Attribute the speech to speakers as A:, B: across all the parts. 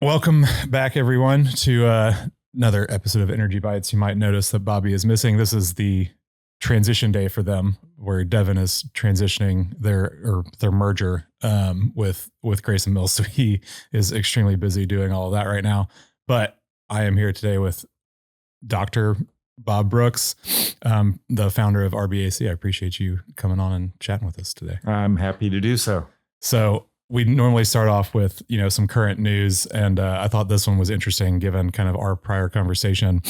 A: Welcome back, everyone, to another episode of Energy Bites. You might notice that Bobby is missing. This is the transition day for them, where Devin is transitioning their merger with Grayson Mills. So he is extremely busy doing all of that right now. But I am here today with Dr. Bob Brooks, the founder of RBAC. I appreciate you coming on and chatting with us today.
B: I'm happy to do so.
A: So we normally start off with, some current news. And I thought this one was interesting given kind of our prior conversation.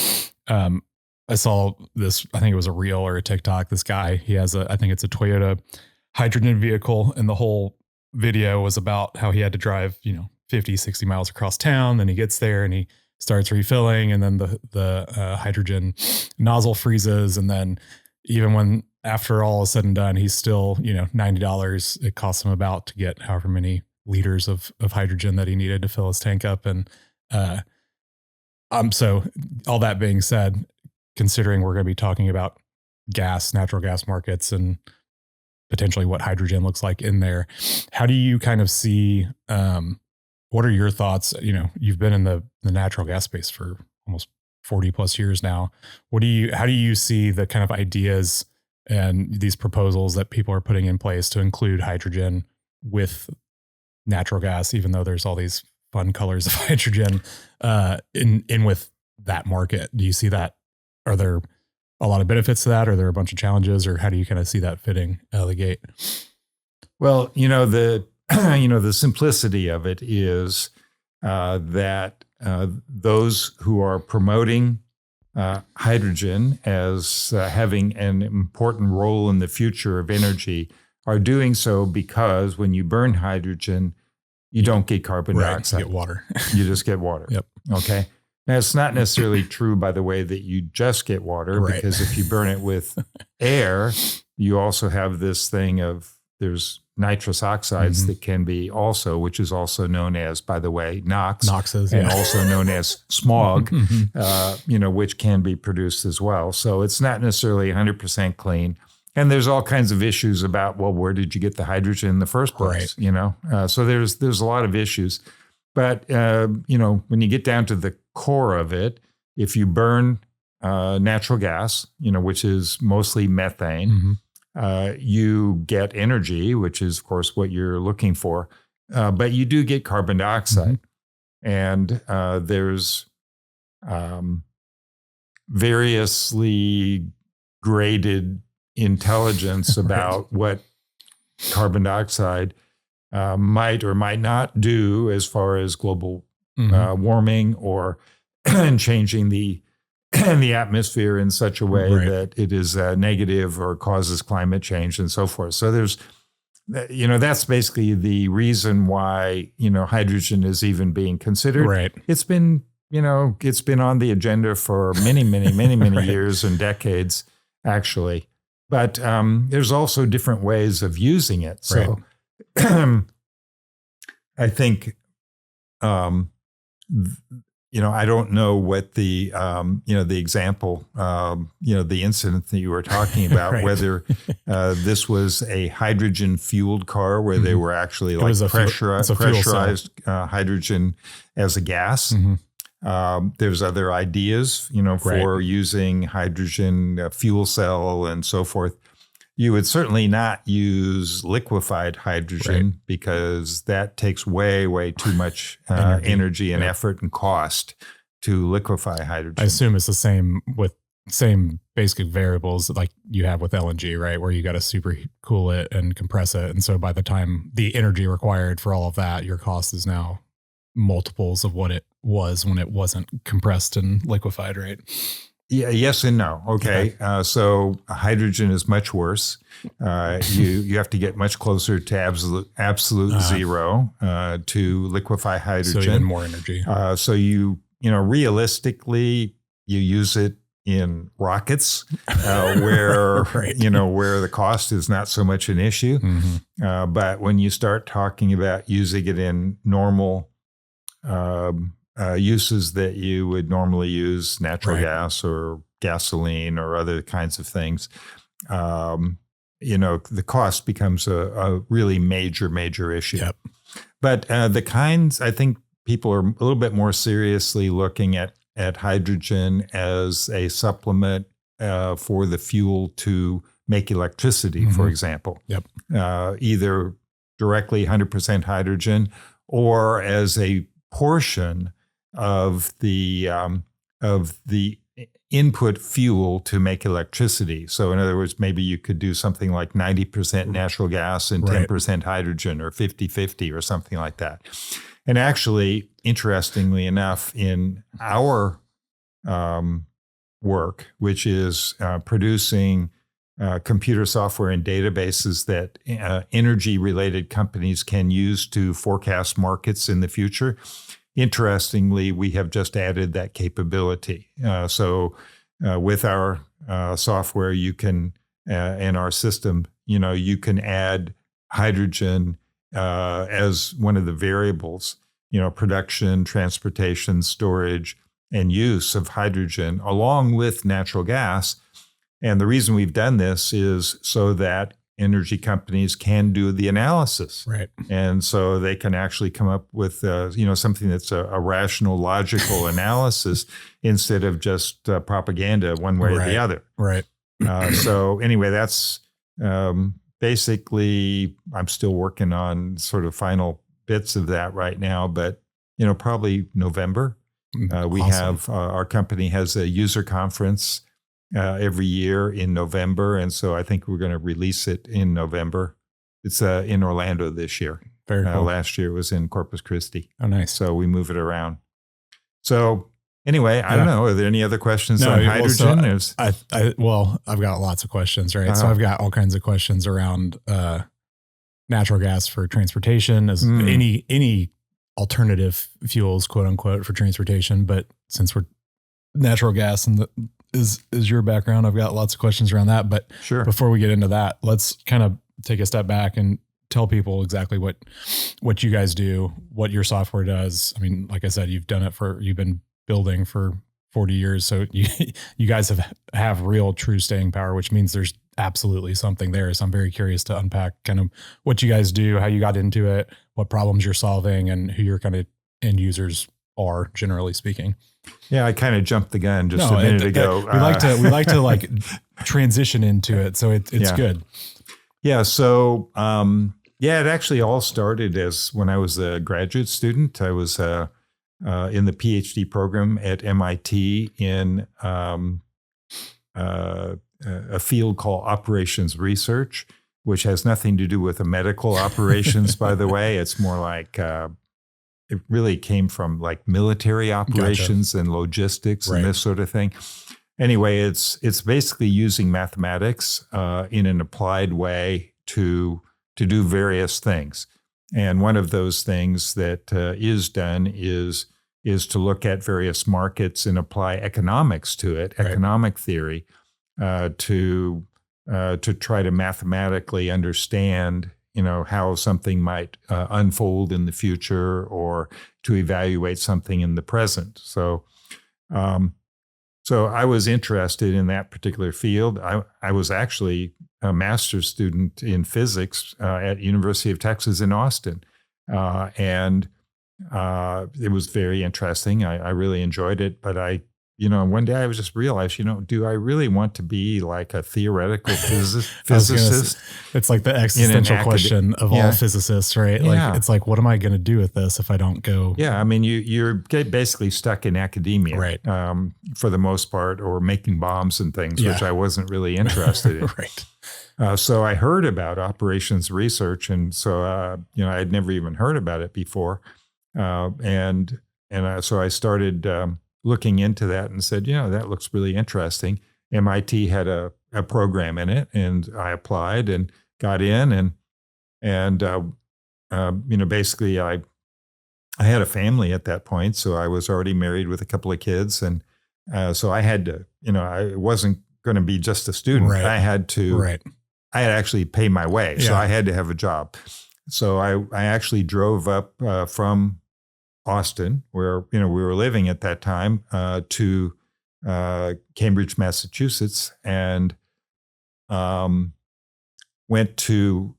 A: I saw this, I think it was a reel or a TikTok. This guy, he has I think it's a Toyota hydrogen vehicle. And the whole video was about how he had to drive, 50, 60 miles across town. Then he gets there and he starts refilling, and then the hydrogen nozzle freezes. And then even when after all is said and done, he's still, $90. It costs him about to get however many liters of hydrogen that he needed to fill his tank up. And so all that being said, considering we're going to be talking about natural gas markets and potentially what hydrogen looks like in there, how do you kind of see, what are your thoughts? You've been in the natural gas space for almost 40 plus years now. How do you see the kind of ideas and these proposals that people are putting in place to include hydrogen with natural gas, even though there's all these fun colors of hydrogen in with that market? Do you see that? Are there a lot of benefits to that? Are there a bunch of challenges, or how do you kind of see that fitting out of the gate?
B: Well, the simplicity of it is that those who are promoting hydrogen as having an important role in the future of energy are doing so because when you burn hydrogen, you don't get carbon dioxide.
A: You get water.
B: You just get water.
A: Yep.
B: Okay. Now, it's not necessarily true, by the way, that you just get water,
A: right,
B: because if you burn it with air, you also have this thing of there's nitrous oxides that can be also, which is also known as, by the way, NOx.
A: NOxes,
B: and also known as smog, which can be produced as well. So it's not necessarily 100% clean. And there's all kinds of issues about, well, where did you get the hydrogen in the first place? Right. So there's a lot of issues. But, when you get down to the core of it, if you burn natural gas, which is mostly methane, you get energy, which is, of course, what you're looking for. But you do get carbon dioxide. And there's variously graded intelligence about what carbon dioxide might or might not do as far as global warming or changing the atmosphere in such a way that it is negative or causes climate change and so forth. So there's, that's basically the reason why, hydrogen is even being considered.
A: Right.
B: It's been on the agenda for many right, years and decades, actually. But there's also different ways of using it. So I think, I don't know what the, the example, the incident that you were talking about, right, whether this was a hydrogen fueled car where they were actually pressurized hydrogen as a gas. There's other ideas, for using hydrogen fuel cell and so forth. You would certainly not use liquefied hydrogen because that takes way too much energy and effort and cost to liquefy hydrogen.
A: I assume it's the same basic variables like you have with LNG, right? Where you got to super cool it and compress it. And so by the time the energy required for all of that, your cost is now multiples of what it was when it wasn't compressed and liquefied, right?
B: Yeah, yes and no. Okay. So hydrogen is much worse. You have to get much closer to absolute zero to liquefy hydrogen.
A: So even more energy.
B: So realistically, you use it in rockets where where the cost is not so much an issue. But when you start talking about using it in normal uses that you would normally use, natural gas or gasoline or other kinds of things, the cost becomes a really major issue. Yep. But the kinds, I think, people are a little bit more seriously looking at hydrogen as a supplement for the fuel to make electricity, for example.
A: Yep.
B: Either directly 100% hydrogen or as a portion of the input fuel to make electricity. So in other words, maybe you could do something like 90% natural gas and 10% hydrogen, or 50-50 or something like that. And actually, interestingly enough, in our work, which is producing computer software and databases that energy-related companies can use to forecast markets in the future, interestingly, we have just added that capability. So with our software, you can, in our system, you can add hydrogen as one of the variables, production, transportation, storage, and use of hydrogen along with natural gas. And the reason we've done this is so that energy companies can do the analysis.
A: Right.
B: And so they can actually come up with, something that's a rational, logical analysis instead of just propaganda one way or the other.
A: Right.
B: So anyway, that's basically, I'm still working on sort of final bits of that right now, but, probably November. We have, our company has a user conference every year in November. And so I think we're going to release it in November. It's in Orlando this year.
A: Very cool.
B: Last year it was in Corpus Christi.
A: Oh, nice.
B: So we move it around. So anyway, I don't know. Are there any other questions on hydrogen?
A: Well, I've got lots of questions, right? So I've got all kinds of questions around natural gas for transportation, as any alternative fuels, quote unquote, for transportation. But since we're natural gas and is your background, I've got lots of questions around that. But before we get into that, let's kind of take a step back and tell people exactly what you guys do, what your software does. I mean, like I said, you've been building for 40 years. So you guys have real true staying power, which means there's absolutely something there. So I'm very curious to unpack kind of what you guys do, how you got into it, what problems you're solving, and who your kind of end users are, generally speaking.
B: Yeah, I kind of jumped the gun just a minute ago.
A: We like to like transition into it. So it's good.
B: Yeah. So, it actually all started as when I was a graduate student. I was in the PhD program at MIT in a field called operations research, which has nothing to do with the medical operations, by the way. It's more like, it really came from like military operations and logistics and this sort of thing. Anyway, it's basically using mathematics in an applied way to do various things. And one of those things that is done is to look at various markets and apply economics to it, economic theory, to try to mathematically understand, how something might unfold in the future, or to evaluate something in the present. So I was interested in that particular field. I was actually a master's student in physics at University of Texas in Austin. And it was very interesting. I really enjoyed it, but one day I was just realized, do I really want to be like a theoretical physicist?
A: It's like the existential question of all physicists, right?
B: Yeah.
A: Like, it's like, what am I going to do with this if I don't go?
B: Yeah. I mean, you're basically stuck in academia,
A: right?
B: For the most part, or making bombs and things, which I wasn't really interested in.
A: Right.
B: So I heard about operations research. And so, I had never even heard about it before. So I started, looking into that and said, that looks really interesting. MIT had a program in it, and I applied and got in, and basically I had a family at that point, so I was already married with a couple of kids, and so I had to, I wasn't going to be just a student.
A: Right.
B: I had to, I had actually pay my way, so I had to have a job. So I actually drove up from Austin, where we were living at that time, to Cambridge, Massachusetts, and went to.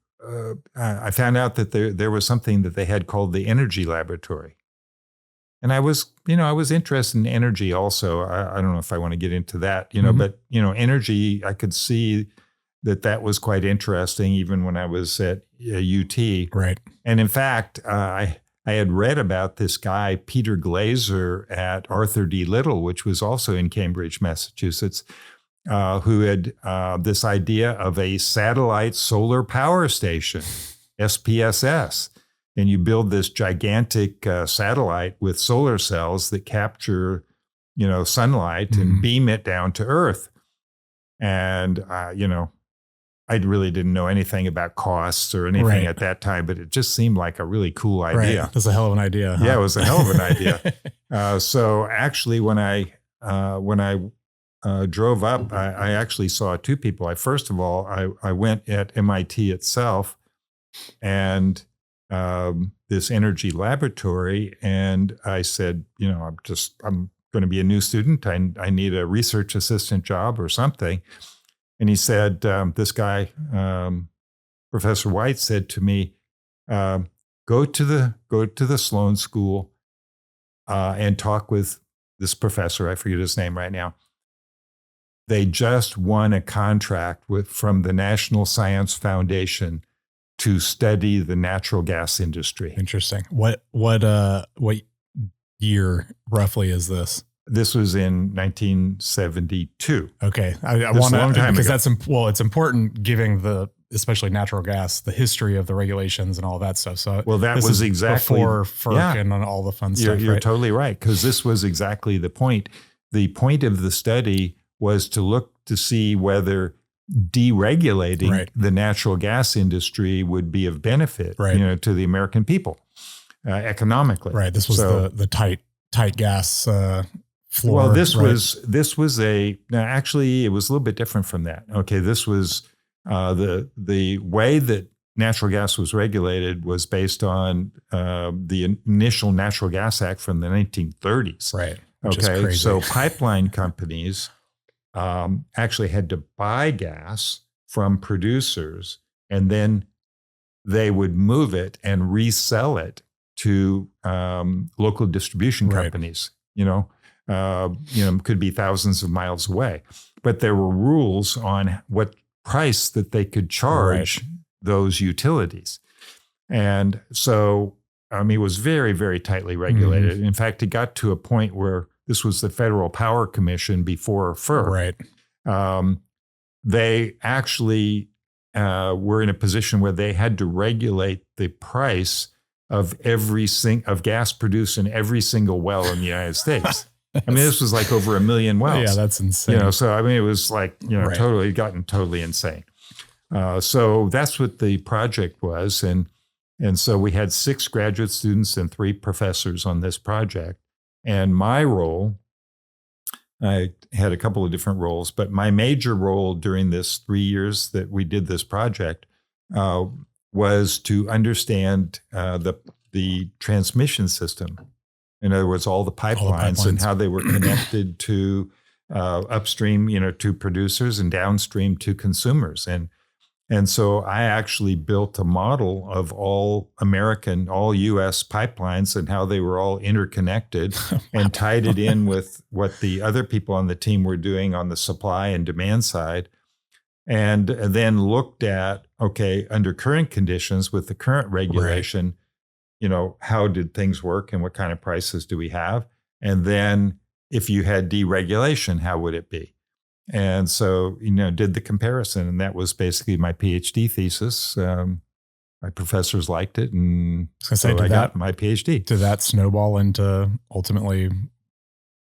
B: I found out that there was something that they had called the Energy Laboratory, And I was interested in energy also. I don't know if I want to get into that, but, energy, I could see that was quite interesting even when I was at UT.
A: Right.
B: And in fact, I had read about this guy, Peter Glaser at Arthur D. Little, which was also in Cambridge, Massachusetts, who had this idea of a satellite solar power station, SPSS. And you build this gigantic satellite with solar cells that capture, sunlight and beam it down to Earth. And, I really didn't know anything about costs or anything at that time, but it just seemed like a really cool idea.
A: Right. That's a hell of an idea. Huh?
B: Yeah, it was a hell of an idea. So actually, when I drove up, I actually saw two people. First of all, I went at MIT itself and this energy laboratory, and I said, I'm going to be a new student. I need a research assistant job or something. And he said, this guy, Professor White, said to me, go to the Sloan School and talk with this professor. I forget his name right now. They just won a contract from the National Science Foundation to study the natural gas industry.
A: Interesting. What year roughly is this?
B: This was in 1972.
A: Okay. I want to, because it's important giving especially natural gas, the history of the regulations and all that stuff. So
B: that was exactly
A: before FERC and all the fun stuff.
B: You're totally right. Because this was exactly the point. The point of the study was to look to see whether deregulating the natural gas industry would be of benefit, to the American people economically. Right.
A: This was the tight gas floor.
B: Well, this was actually it was a little bit different from that. Okay, this was the way that natural gas was regulated was based on the initial Natural Gas Act from the 1930s.
A: Right.
B: Okay, so pipeline companies actually had to buy gas from producers, and then they would move it and resell it to local distribution companies. Could be thousands of miles away, but there were rules on what price that they could charge those utilities. And so, it was very, very tightly regulated. Mm-hmm. In fact, it got to a point where this was the Federal Power Commission before FERC.
A: Right.
B: They actually were in a position where they had to regulate the price of of gas produced in every single well in the United States. This was like over 1 million wells.
A: Yeah, that's insane.
B: So it was like, totally gotten totally insane. So that's what the project was. And so we had 6 graduate students and 3 professors on this project. And my role, I had a couple of different roles, but my major role during this 3 years that we did this project was to understand the transmission system. In other words, all the pipelines and how they were connected to upstream, to producers, and downstream to consumers. And so I actually built a model of all U.S. pipelines and how they were all interconnected and tied it in with what the other people on the team were doing on the supply and demand side. And then looked at, under current conditions with the current regulation, how did things work and what kind of prices do we have? And then if you had deregulation, how would it be? And so, did the comparison. And that was basically my PhD thesis. My professors liked it. And so I got my PhD.
A: Did that snowball into ultimately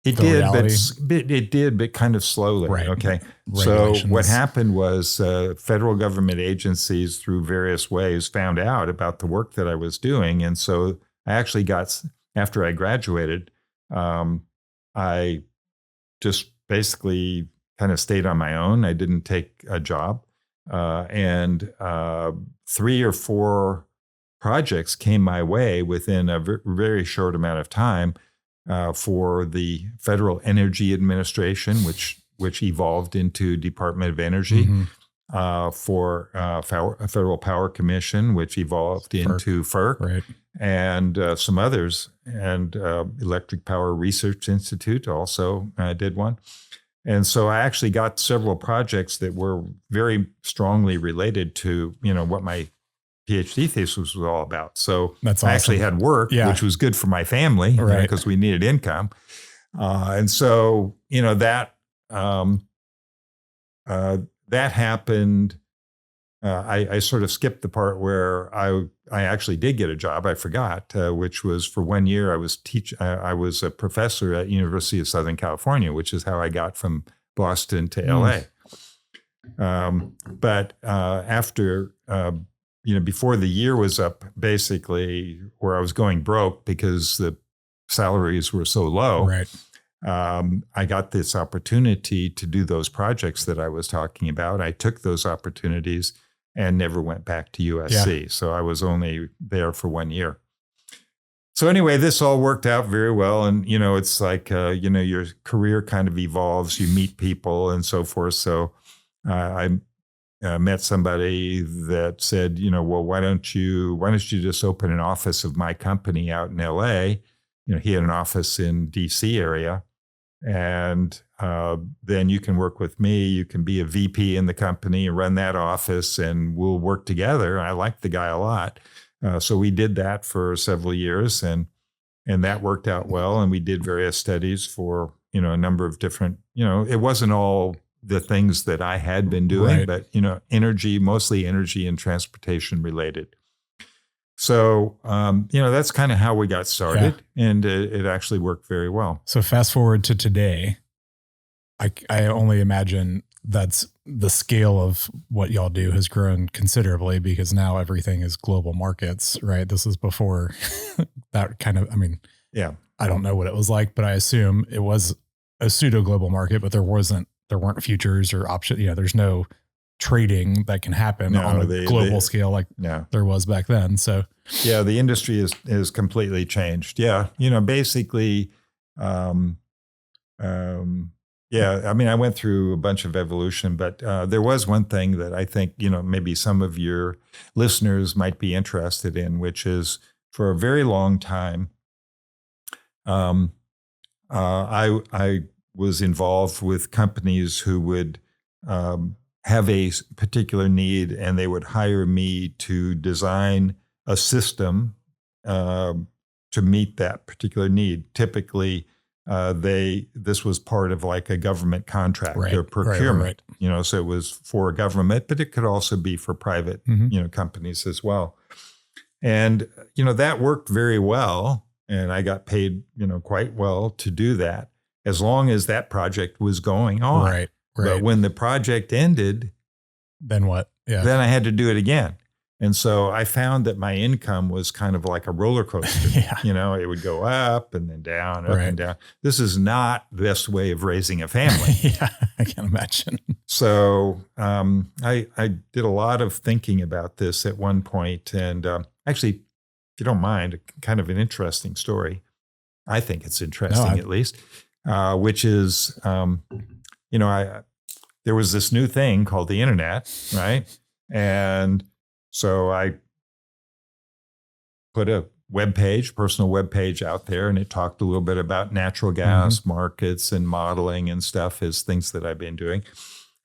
B: It did, but kind of slowly.
A: Right.
B: Okay. So what happened was federal government agencies through various ways found out about the work that I was doing. And so I actually after I graduated, I just basically kind of stayed on my own. I didn't take a job. And 3 or 4 projects came my way within a very short amount of time. For the Federal Energy Administration, which evolved into Department of Energy. for Federal Power Commission, which evolved into FERC,
A: right.
B: and some others, and Electric Power Research Institute also did one. And so I actually got several projects that were very strongly related to, what my PhD thesis was all about. So
A: that's awesome.
B: I actually had work, which was good for my family,
A: right,
B: because we needed income. And so, that happened. I sort of skipped the part where I actually did get a job. I forgot, which was for 1 year. I was a professor at University of Southern California, which is how I got from Boston to LA. But after, before the year was up, basically, where I was going broke because the salaries were so low,
A: right.
B: I got this opportunity to do those projects that I was talking about. I took those opportunities and never went back to USC. So I was only there for 1 year. So anyway, this all worked out very well. And, it's like, your career kind of evolves, you meet people and so forth. So I met somebody that said, well, why don't you just open an office of my company out in LA? He had an office in DC area. And then you can work with me. You can be a VP in the company and run that office, and we'll work together. I liked the guy a lot. So we did that for several years, and that worked out well. And we did various studies for, a number of different, it wasn't all the things that I had been doing, but, energy, mostly energy and transportation related. So, that's kind of how we got started, and it actually worked very well.
A: So fast forward to today, I only imagine that's the scale of what y'all do has grown considerably, because now everything is global markets, right? This is before that kind of, I don't know what it was like, but I assume it was a pseudo global market, but there weren't futures or options. There's no trading that can happen on a global scale like there was back then. So
B: the industry is completely changed. Basically, I went through a bunch of evolution, but there was one thing that I think, maybe some of your listeners might be interested in, which is, for a very long time, I was involved with companies who would have a particular need, and they would hire me to design a system to meet that particular need. Typically, this was part of like a government contract or procurement, so it was for government, but it could also be for private, companies as well. And, that worked very well, and I got paid, quite well to do that, as long as that project was going on.
A: Right.
B: But when the project ended,
A: then what? Yeah.
B: Then I had to do it again. And so I found that my income was kind of like a roller coaster. It would go up and then down, up and down. This is not the best way of raising a family.
A: I can imagine.
B: So I did a lot of thinking about this at one point. And actually, if you don't mind, kind of an interesting story. I think it's interesting, at least, which is, there was this new thing called the internet, right? And so I put a personal web page out there, and it talked a little bit about natural gas markets and modeling and stuff as things that I've been doing.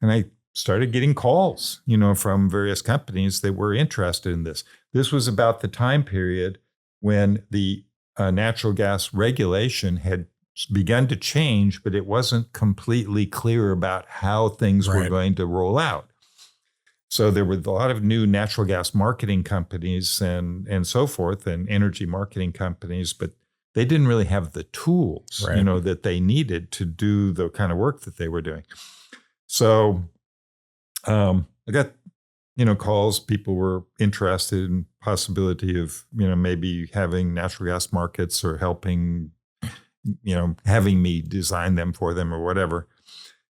B: And I started getting calls, from various companies that were interested in this. This was about the time period when the natural gas regulation had begun to change, but it wasn't completely clear about how things were going to roll out. So there were a lot of new natural gas marketing companies and so forth, and energy marketing companies, but they didn't really have the tools, that they needed to do the kind of work that they were doing. So I got, calls. People were interested in possibility of, maybe having natural gas markets or helping, having me design them for them or whatever.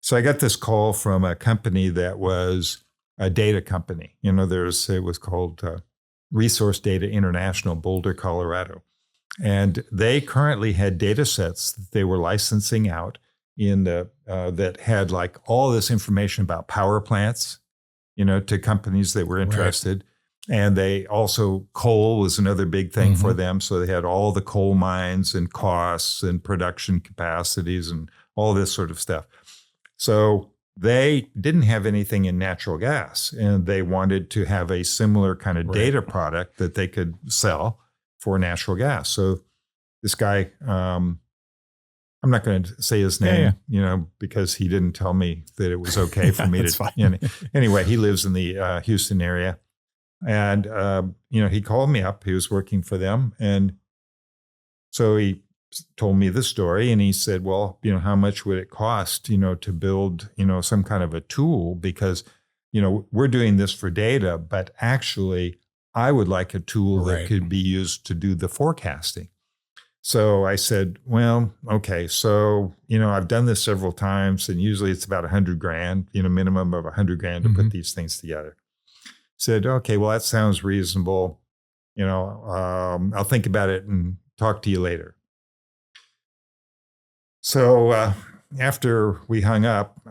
B: So I got this call from a company that was a data company. It was called Resource Data International, Boulder, Colorado. And they currently had data sets that they were licensing out that had like all this information about power plants to companies that were interested. Right. And they also, coal was another big thing for them. So they had all the coal mines and costs and production capacities and all this sort of stuff. So they didn't have anything in natural gas, and they wanted to have a similar kind of data product that they could sell for natural gas. So this guy, I'm not going to say his name, because he didn't tell me that it was okay for me to. Anyway, he lives in the Houston area, and he called me up. He was working for them, and so he told me the story, and he said, well, how much would it cost, to build, some kind of a tool? Because, we're doing this for data, but actually I would like a tool that could be used to do the forecasting. So I said, well, okay, so, I've done this several times, and usually it's about $100,000, minimum of $100,000 to put these things together. Said, okay, well, that sounds reasonable. I'll think about it and talk to you later. So after we hung up,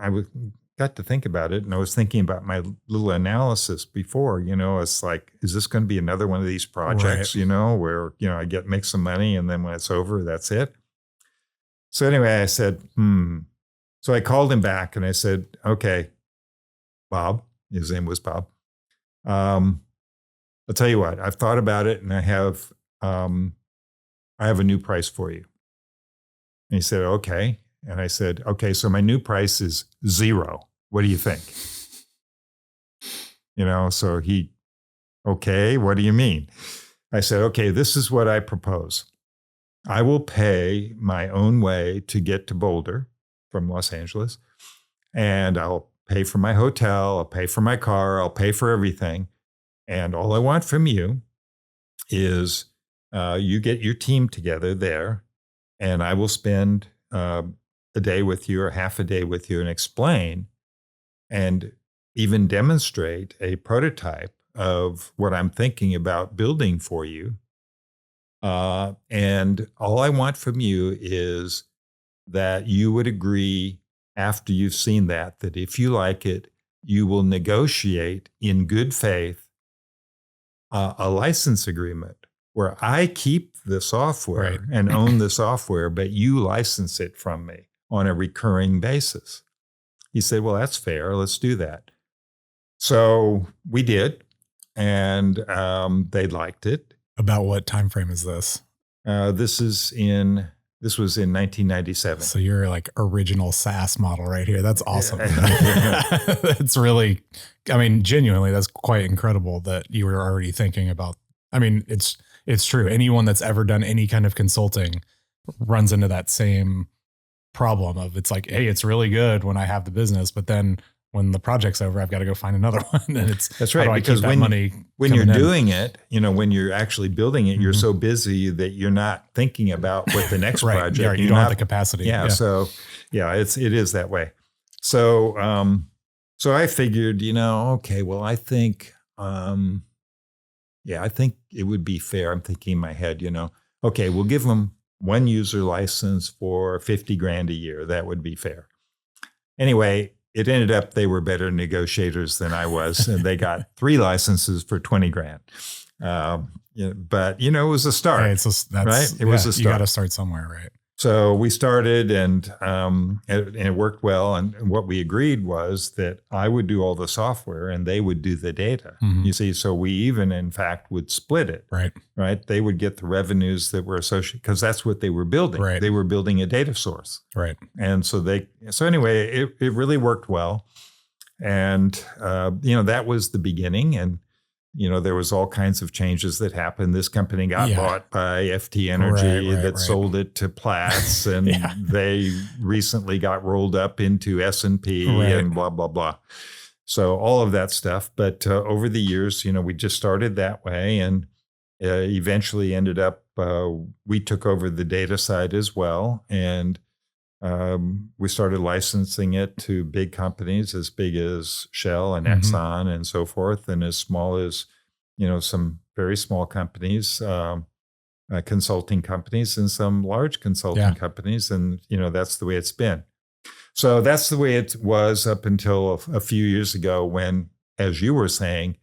B: got to think about it, and I was thinking about my little analysis before. It's like, is this going to be another one of these projects? Where I make some money, and then when it's over, that's it. So anyway, I said, So I called him back, and I said, okay, Bob. His name was Bob. I'll tell you what. I've thought about it, and I have a new price for you. And he said, okay. And I said, okay, so my new price is $0. What do you think? So okay, what do you mean? I said, okay, this is what I propose. I will pay my own way to get to Boulder from Los Angeles, and I'll pay for my hotel, I'll pay for my car, I'll pay for everything. And all I want from you is you get your team together there, and I will spend a day with you or half a day with you and explain and even demonstrate a prototype of what I'm thinking about building for you. And all I want from you is that you would agree after you've seen that if you like it, you will negotiate in good faith a license agreement where I keep the software and own the software, but you license it from me on a recurring basis. He said, well, that's fair. Let's do that. So we did, and they liked it.
A: About what time frame is this?
B: This was in 1997.
A: So you're like original SaaS model right here. That's awesome. It's really, genuinely, that's quite incredible that you were already thinking about. It's true. Anyone that's ever done any kind of consulting runs into that same problem of, it's like, hey, it's really good when I have the business, but then when the project's over, I've got to go find another one. And
B: that's right. Because when you're doing it, when you're actually building it, you're so busy that you're not thinking about what the next project.
A: You don't have the capacity.
B: Yeah. So it is that way. So I figured, okay, well, I think it would be fair. I'm thinking in my head, okay, we'll give them one user license for $50,000 a year. That would be fair. Anyway, it ended up they were better negotiators than I was, and they got 3 licenses for $20,000. But it was a start.
A: Right?
B: It was a start.
A: You got to start somewhere, right?
B: So we started, and it worked well. And what we agreed was that I would do all the software, and they would do the data. You see, so we even, in fact, would split it. Right. They would get the revenues that were associated, because that's what they were building. Right. They were building a data source. Right. And so anyway, it really worked well. And, that was the beginning. And, there was all kinds of changes that happened. This company got bought by FT Energy that sold it to Platts, and they recently got rolled up into S&P and blah, blah, blah. So all of that stuff. But over the years, we just started that way, and eventually ended up, we took over the data side as well. And we started licensing it to big companies as big as Shell and Exxon and so forth, and as small as, some very small companies, consulting companies, and some large consulting companies. And, that's the way it's been. So that's the way it was up until a few years ago, when as you were saying,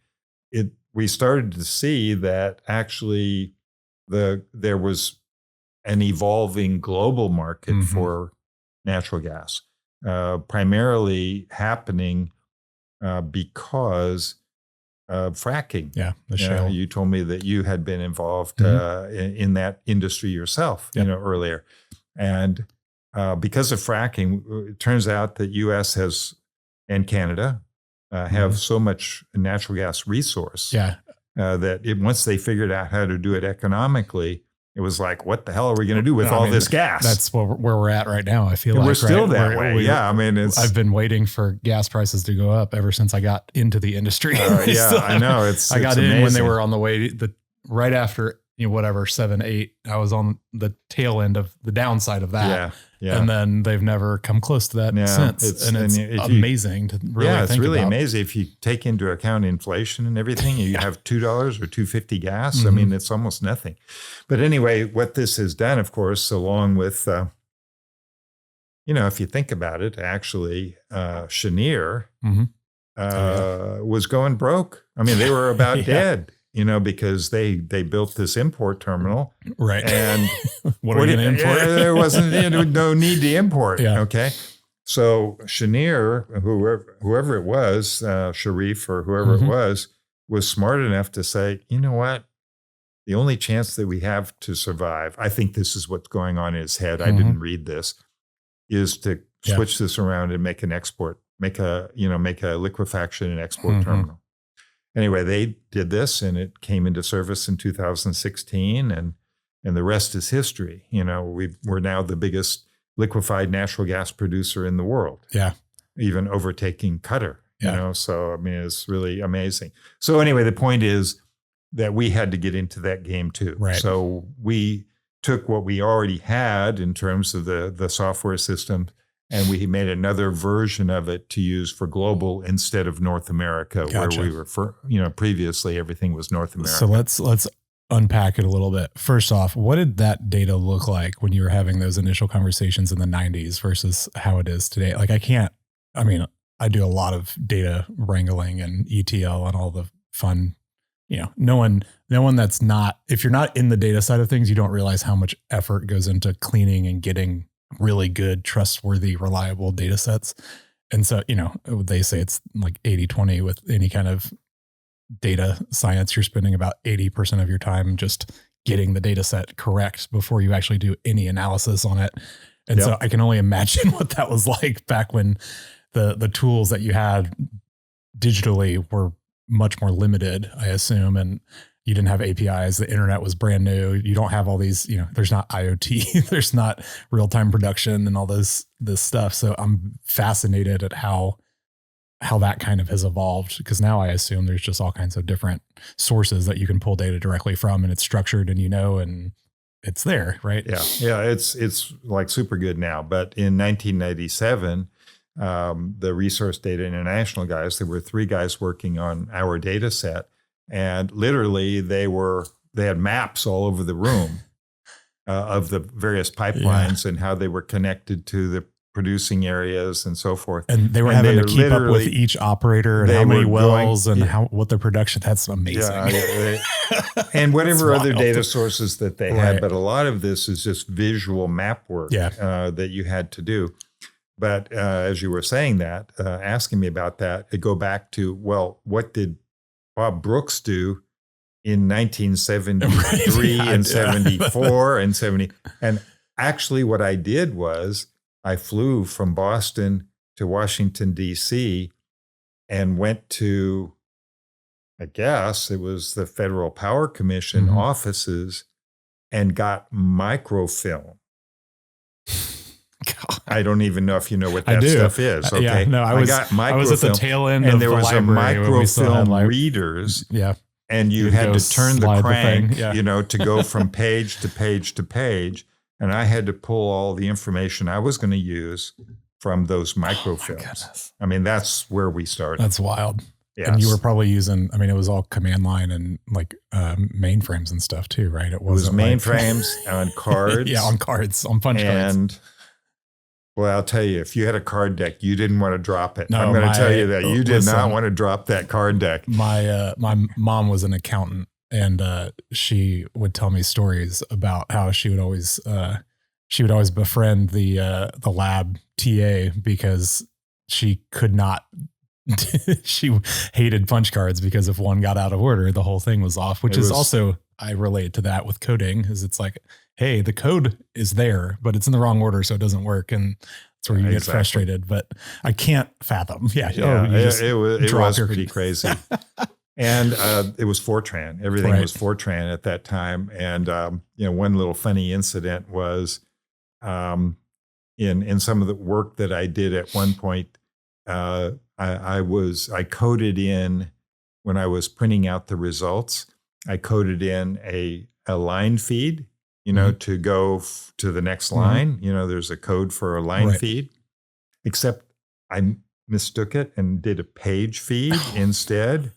B: we started to see that actually there was an evolving global market for natural gas, primarily happening because of fracking.
A: Yeah, the shale.
B: You told me that you had been involved in that industry yourself, earlier. And because of fracking, it turns out that U.S. and Canada have so much natural gas resource that once they figured out how to do it economically, it was like, what the hell are we going to do with all this gas?
A: That's where we're at right now. I feel like
B: we're still that way. I mean,
A: I've been waiting for gas prices to go up ever since I got into the industry.
B: I know.
A: I got in when they were on the way, right after, whatever, 7, 8, I was on the tail end of the downside of that. Yeah. And then they've never come close to that since. It's amazing to really think about.
B: It's really amazing. If you take into account inflation and everything, you have $2 or $2.50 gas. I mean, it's almost nothing. But anyway, what this has done, of course, along with, if you think about it, actually, Cheniere was going broke. I mean, they were about dead. Because they built this import terminal.
A: Right.
B: And
A: what are you going to import?
B: There wasn't no need to import. Yeah. Okay. So Cheniere, whoever it was, Sharif or whoever it was smart enough to say, you know what? The only chance that we have to survive, I think this is what's going on in his head. I didn't read this, is to switch this around and make a liquefaction and export terminal. Anyway, they did this, and it came into service in 2016, and the rest is history. We're now the biggest liquefied natural gas producer in the world.
A: Yeah,
B: even overtaking Qatar. So I mean, it's really amazing. So anyway, the point is that we had to get into that game too.
A: Right.
B: So we took what we already had in terms of the software system, and we made another version of it to use for global instead of North America, where we were previously everything was North America.
A: So let's unpack it a little bit. First off, what did that data look like when you were having those initial conversations in the 90s versus how it is today? Like I do a lot of data wrangling and ETL and all the fun, no one that's not, if you're not in the data side of things, you don't realize how much effort goes into cleaning and getting really good, trustworthy, reliable data sets. And so, they say it's like 80-20 with any kind of data science. You're spending about 80% of your time just getting the data set correct before you actually do any analysis on it. And so I can only imagine what that was like back when the tools that you had digitally were much more limited, I assume. And you didn't have APIs. The internet was brand new. You don't have all these, there's not IoT, there's not real-time production and all this stuff. So I'm fascinated at how that kind of has evolved, because now I assume there's just all kinds of different sources that you can pull data directly from, and it's structured and and it's there, right?
B: Yeah. It's like super good now. But in 1997, the Resource Data International guys, there were 3 guys working on our data set. And literally they had maps all over the room of the various pipelines and how they were connected to the producing areas and so forth.
A: And they were having to keep up with each operator and how many wells and what the production. That's amazing.
B: And whatever other data sources that they had. But a lot of this is just visual map work that you had to do. But as you were saying that, asking me about that, I go back to, well, what did Bob Brooks do in 1973 and 74 and 70. And actually what I did was I flew from Boston to Washington, D.C. and went to, I guess it was the Federal Power Commission offices, and got microfilm. God. I don't even know if you know what that stuff is. Okay.
A: Yeah, no, I got microfilm, I was at the tail end of the library. And there was a microfilm
B: readers. Yeah. And you had to turn the crank, to go from page to page to page. And I had to pull all the information I was going to use from those microfilms. I mean, that's where we started.
A: That's wild. Yes. And you were probably using, it was all command line and mainframes and stuff too, right?
B: It was mainframes on cards.
A: On cards, on punch cards.
B: And Well, I'll tell you, if you had a card deck, you didn't want to drop it.
A: No,
B: I'm going to tell you that you did not want to drop that card deck.
A: My mom was an accountant, and she would tell me stories about how she would always befriend the lab TA because she could not. She hated punch cards because if one got out of order, the whole thing was off. Which is also, I relate to that with coding, is it's like, hey, the code is there, but it's in the wrong order, so it doesn't work, and that's where you get frustrated. But I can't fathom.
B: It was pretty crazy. And it was Fortran. Everything was Fortran at that time. And one little funny incident was in some of the work that I did at one point. I coded in, when I was printing out the results, I coded in a line feed, to go to the next line. There's a code for a line feed, except I mistook it and did a page feed instead.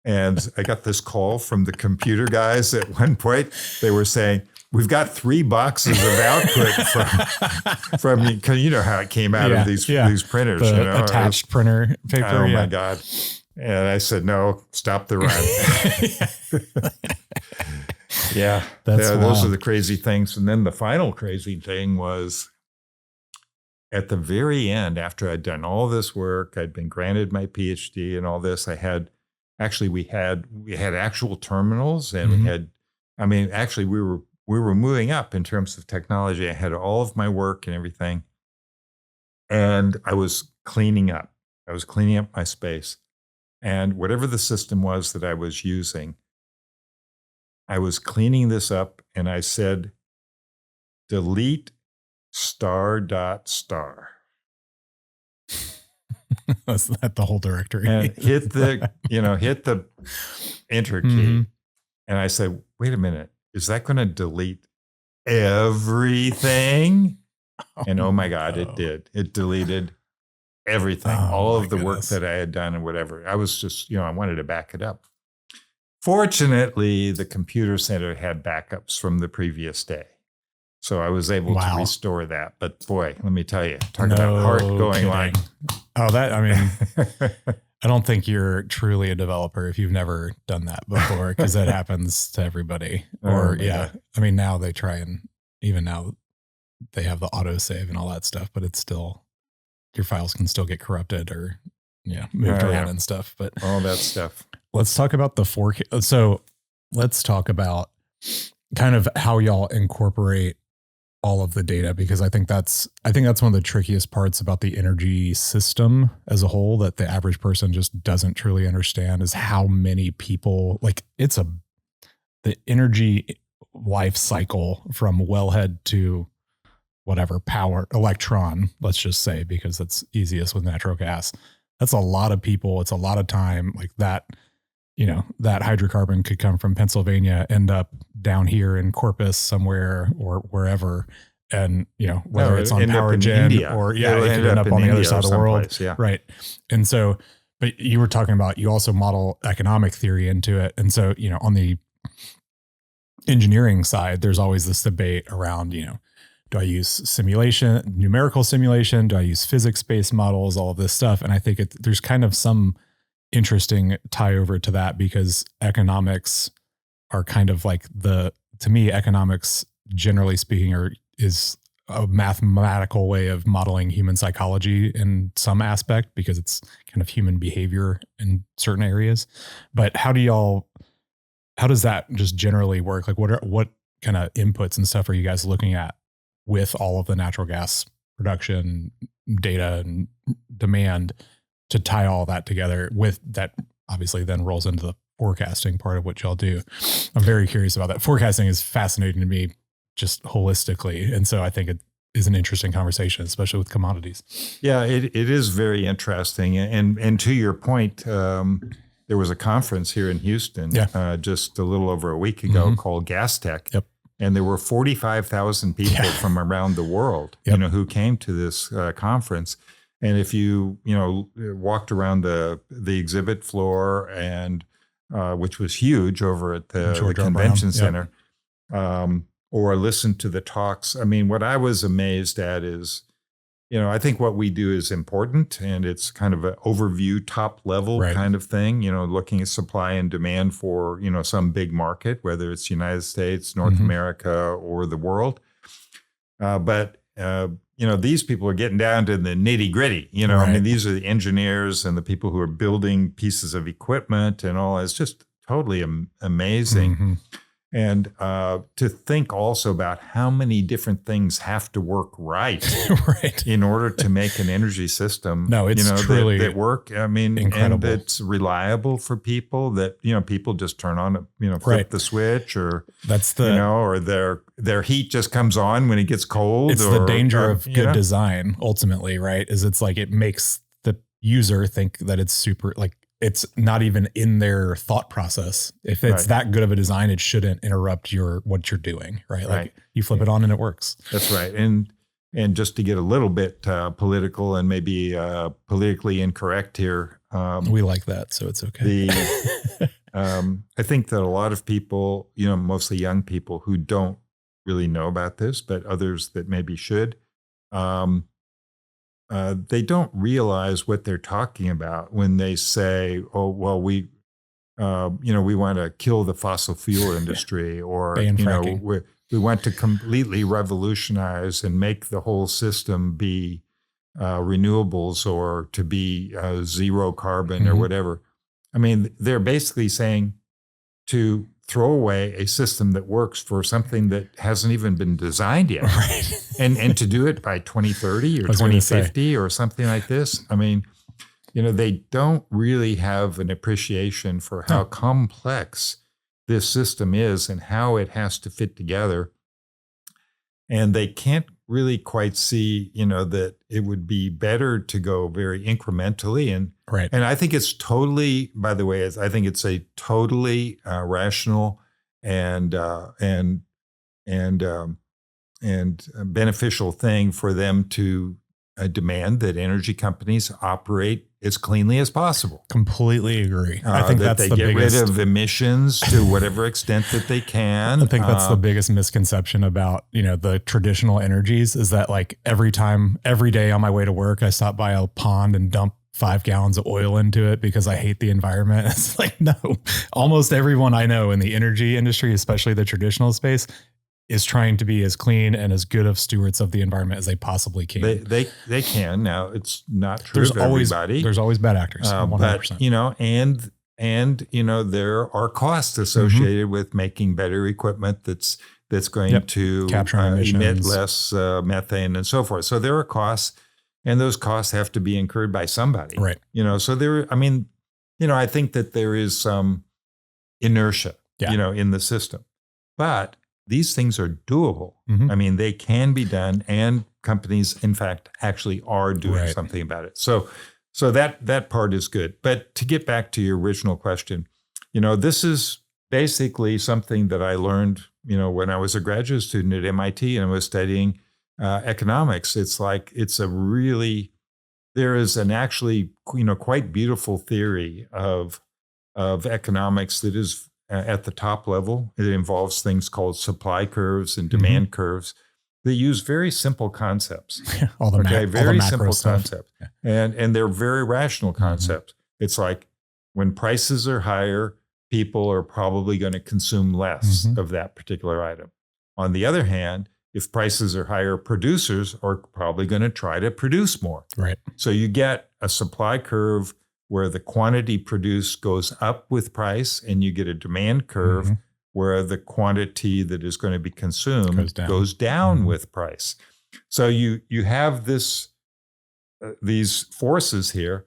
B: And I got this call from the computer guys at one point. They were saying, we've got 3 boxes of output from you, because you know how it came out of these printers.
A: The attached printer paper.
B: Oh my God. And I said, no, stop the run. Those are the crazy things. And then the final crazy thing was, at the very end, after I'd done all this work, I'd been granted my PhD and all this, we had actual terminals, and we were moving up in terms of technology. I had all of my work and everything. And I was cleaning up. I was cleaning up my space. And whatever the system was that I was using, I was cleaning this up, and I said, delete star.star.
A: That's not the whole directory.
B: And hit the enter key. And I said, wait a minute, is that going to delete everything? And oh my God, it did. It deleted everything, all of the work that I had done and whatever. I was just, I wanted to back it up. Fortunately, the computer center had backups from the previous day. So I was able to restore that. But boy, let me tell you, talk about heart going like.
A: I don't think you're truly a developer if you've never done that before, because that happens to everybody. Now they try, and even now they have the autosave and all that stuff, but it's still, your files can still get corrupted or moved around and stuff. But
B: all that stuff.
A: Let's talk about the forecast. So let's talk about kind of how y'all incorporate all of the data, because I think that's one of the trickiest parts about the energy system as a whole that the average person just doesn't truly understand, is how many people, like, the energy life cycle from wellhead to whatever power electron, let's just say, because that's easiest with natural gas. That's a lot of people. It's a lot of time. Like that, that hydrocarbon could come from Pennsylvania, end up down here in Corpus somewhere or wherever. And, whether it's on power gen or, it could end up on the other side of the world.
B: Yeah.
A: Right. And so, but you were talking about, you also model economic theory into it. And so, on the engineering side, there's always this debate around, do I use simulation, numerical simulation? Do I use physics-based models, all of this stuff? And I think there's kind of some interesting tie over to that, because economics are kind of like to me, economics, generally speaking, is a mathematical way of modeling human psychology in some aspect, because it's kind of human behavior in certain areas. But how does that just generally work? Like what kind of inputs and stuff are you guys looking at with all of the natural gas production data and demand to tie all that together with that? Obviously then rolls into the forecasting part of what y'all do. I'm very curious about that. Forecasting is fascinating to me just holistically. And so I think it is an interesting conversation, especially with commodities.
B: Yeah, it is very interesting. And to your point, there was a conference here in Houston just a little over a week ago called Gas Tech.
A: Yep.
B: And there were 45,000 people from around the world, who came to this conference. And if you walked around the exhibit floor, and which was huge over at the convention center, or listened to the talks, I mean, what I was amazed at is I think what we do is important, and it's kind of an overview, top level kind of thing, looking at supply and demand for, some big market, whether it's United States, North America, or the world. But these people are getting down to the nitty gritty, I mean, these are the engineers and the people who are building pieces of equipment and all. It's just totally amazing. And to think also about how many different things have to work right in order to make an energy system.
A: No, it's truly
B: that work. I mean,
A: incredible.
B: And that's reliable for people. That people just turn on, flip the switch, or
A: that's the
B: or their heat just comes on when it gets cold.
A: It's the danger of good design. Ultimately, right? Is it's like it makes the user think that it's super like. It's not even in their thought process. If it's that good of a design, it shouldn't interrupt what you're doing, right? Like you flip it on and it works.
B: That's right. And just to get a little bit political and maybe politically incorrect here.
A: We like that, so it's okay.
B: I think that a lot of people, mostly young people who don't really know about this, but others that maybe should, they don't realize what they're talking about when they say, "Oh, well, we want to kill the fossil fuel industry," or we want to completely revolutionize and make the whole system be renewables, or to be zero carbon or whatever. I mean, they're basically saying to throw away a system that works for something that hasn't even been designed yet. And to do it by 2030 or 2050 or something like this. I mean, they don't really have an appreciation for how complex this system is and how it has to fit together. And they can't really quite see, that it would be better to go very incrementally. And I think it's totally, by the way, I think it's a totally rational and beneficial thing for them to demand that energy companies operate as cleanly as possible.
A: Completely agree. I think
B: that
A: that's
B: they get rid of emissions to whatever extent that they can.
A: I think that's the biggest misconception about, the traditional energies is that like every day on my way to work, I stop by a pond and dump 5 gallons of oil into it because I hate the environment. It's like, no, almost everyone I know in the energy industry, especially the traditional space, is trying to be as clean and as good of stewards of the environment as they possibly can.
B: They can. Now, it's not true for everybody.
A: There's always bad actors,
B: 100%. But, there are costs associated with making better equipment that's going to emit less methane and so forth. So there are costs, and those costs have to be incurred by somebody.
A: Right.
B: So I think that there is some inertia, in the system. But these things are doable. I mean, they can be done, and companies, in fact, actually are doing something about it. So that part is good. But to get back to your original question, this is basically something that I learned, when I was a graduate student at MIT and I was studying economics. It's like there is an actually quite beautiful theory of economics that is at the top level. It involves things called supply curves and demand curves that use very simple concepts. Very simple concepts. And they're very rational concepts. It's like when prices are higher, people are probably going to consume less of that particular item. On the other hand, if prices are higher, producers are probably going to try to produce more.
A: Right.
B: So you get a supply curve where the quantity produced goes up with price, and you get a demand curve where the quantity that is going to be consumed goes down with price. So you have these forces here,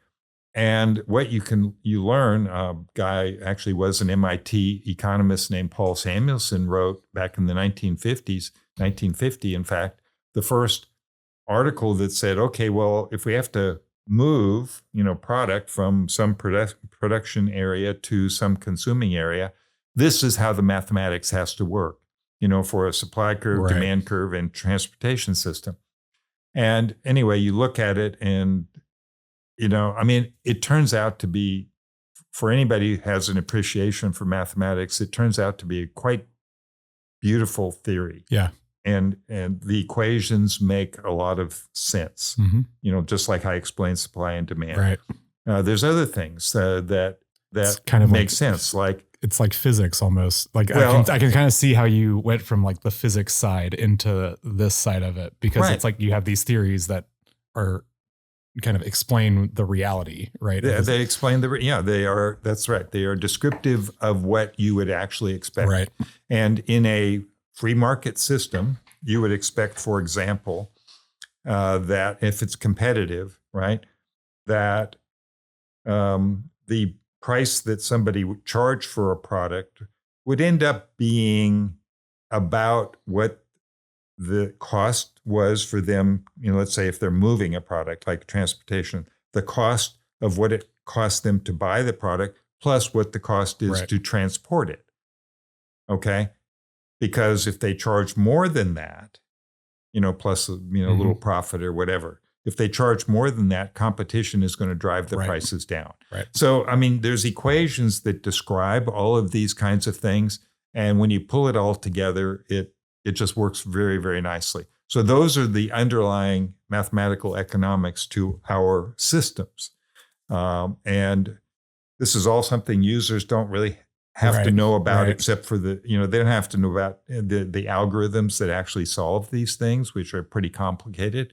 B: and what you learn. A guy actually was an MIT economist named Paul Samuelson, wrote back in the 1950, in fact, the first article that said, okay, well, if we have to move, product from some production area to some consuming area, this is how the mathematics has to work, for a supply curve, demand curve, and transportation system. And anyway, you look at it and, it turns out to be, for anybody who has an appreciation for mathematics, it turns out to be a quite beautiful theory.
A: Yeah.
B: and the equations make a lot of sense. Just like I explained supply and demand.
A: Right.
B: There's other things that
A: kind of
B: make sense. Like
A: it's like physics almost. Like I can kind of see how you went from like the physics side into this side of it, because it's like you have these theories that are kind of explain the reality, right?
B: Yeah, they explain they are, that's right. They are descriptive of what you would actually expect.
A: Right.
B: And in a free market system, you would expect, for example, that if it's competitive, right, that the price that somebody would charge for a product would end up being about what the cost was for them. Let's say if they're moving a product like transportation, the cost of what it costs them to buy the product plus what the cost is to transport it. Okay. Because if they charge more than that, plus, a little profit or whatever, if they charge more than that, competition is going to drive the prices down.
A: Right.
B: So, there's equations that describe all of these kinds of things. And when you pull it all together, it just works very, very nicely. So those are the underlying mathematical economics to our systems. And this is all something users don't really have to know about, except for they don't have to know about the algorithms that actually solve these things, which are pretty complicated.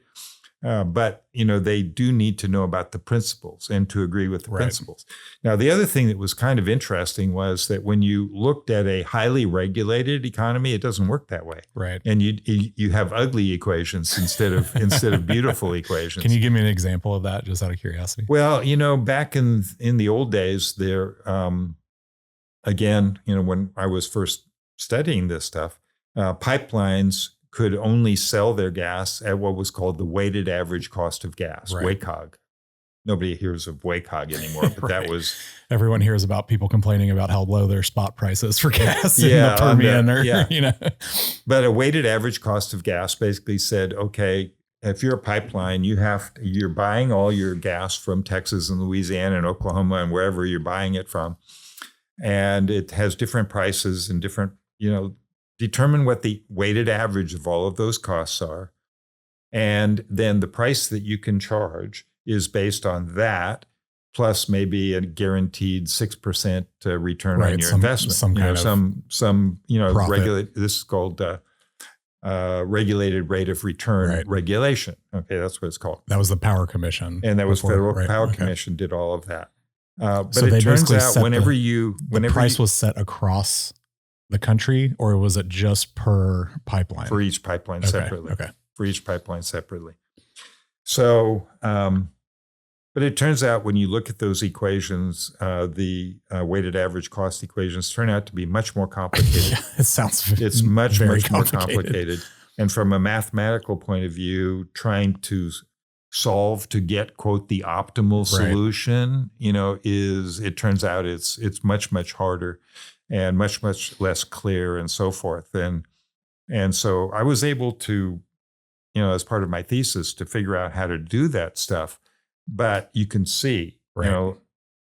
B: But they do need to know about the principles and to agree with the principles. Now, the other thing that was kind of interesting was that when you looked at a highly regulated economy, it doesn't work that way.
A: Right.
B: And you have ugly equations instead of beautiful equations.
A: Can you give me an example of that, just out of curiosity?
B: Well, back in the old days, there again, when I was first studying this stuff, pipelines could only sell their gas at what was called the weighted average cost of gas, WACOG. Nobody hears of WACOG anymore, but that was...
A: Everyone hears about people complaining about how low their spot prices for gas in the Permian.
B: But a weighted average cost of gas basically said, okay, if you're a pipeline, you're buying all your gas from Texas and Louisiana and Oklahoma and wherever you're buying it from. And it has different prices and different, determine what the weighted average of all of those costs are. And then the price that you can charge is based on that, plus maybe a guaranteed 6% return on your investment. Some this is called regulated rate of return regulation. Okay, that's what it's called.
A: That was the Power Commission.
B: And that was Federal Power Commission did all of that. But so it turns out whenever the
A: price was set across the country, or was it just per pipeline?
B: For each pipeline separately. Okay. For each pipeline separately. So, but it turns out when you look at those equations, the weighted average cost equations turn out to be much more complicated. It's much more complicated. And from a mathematical point of view, trying to solve to get, quote, the optimal solution, it turns out it's much, much harder and much, much less clear and so forth. And so I was able to, as part of my thesis, to figure out how to do that stuff. But you can see,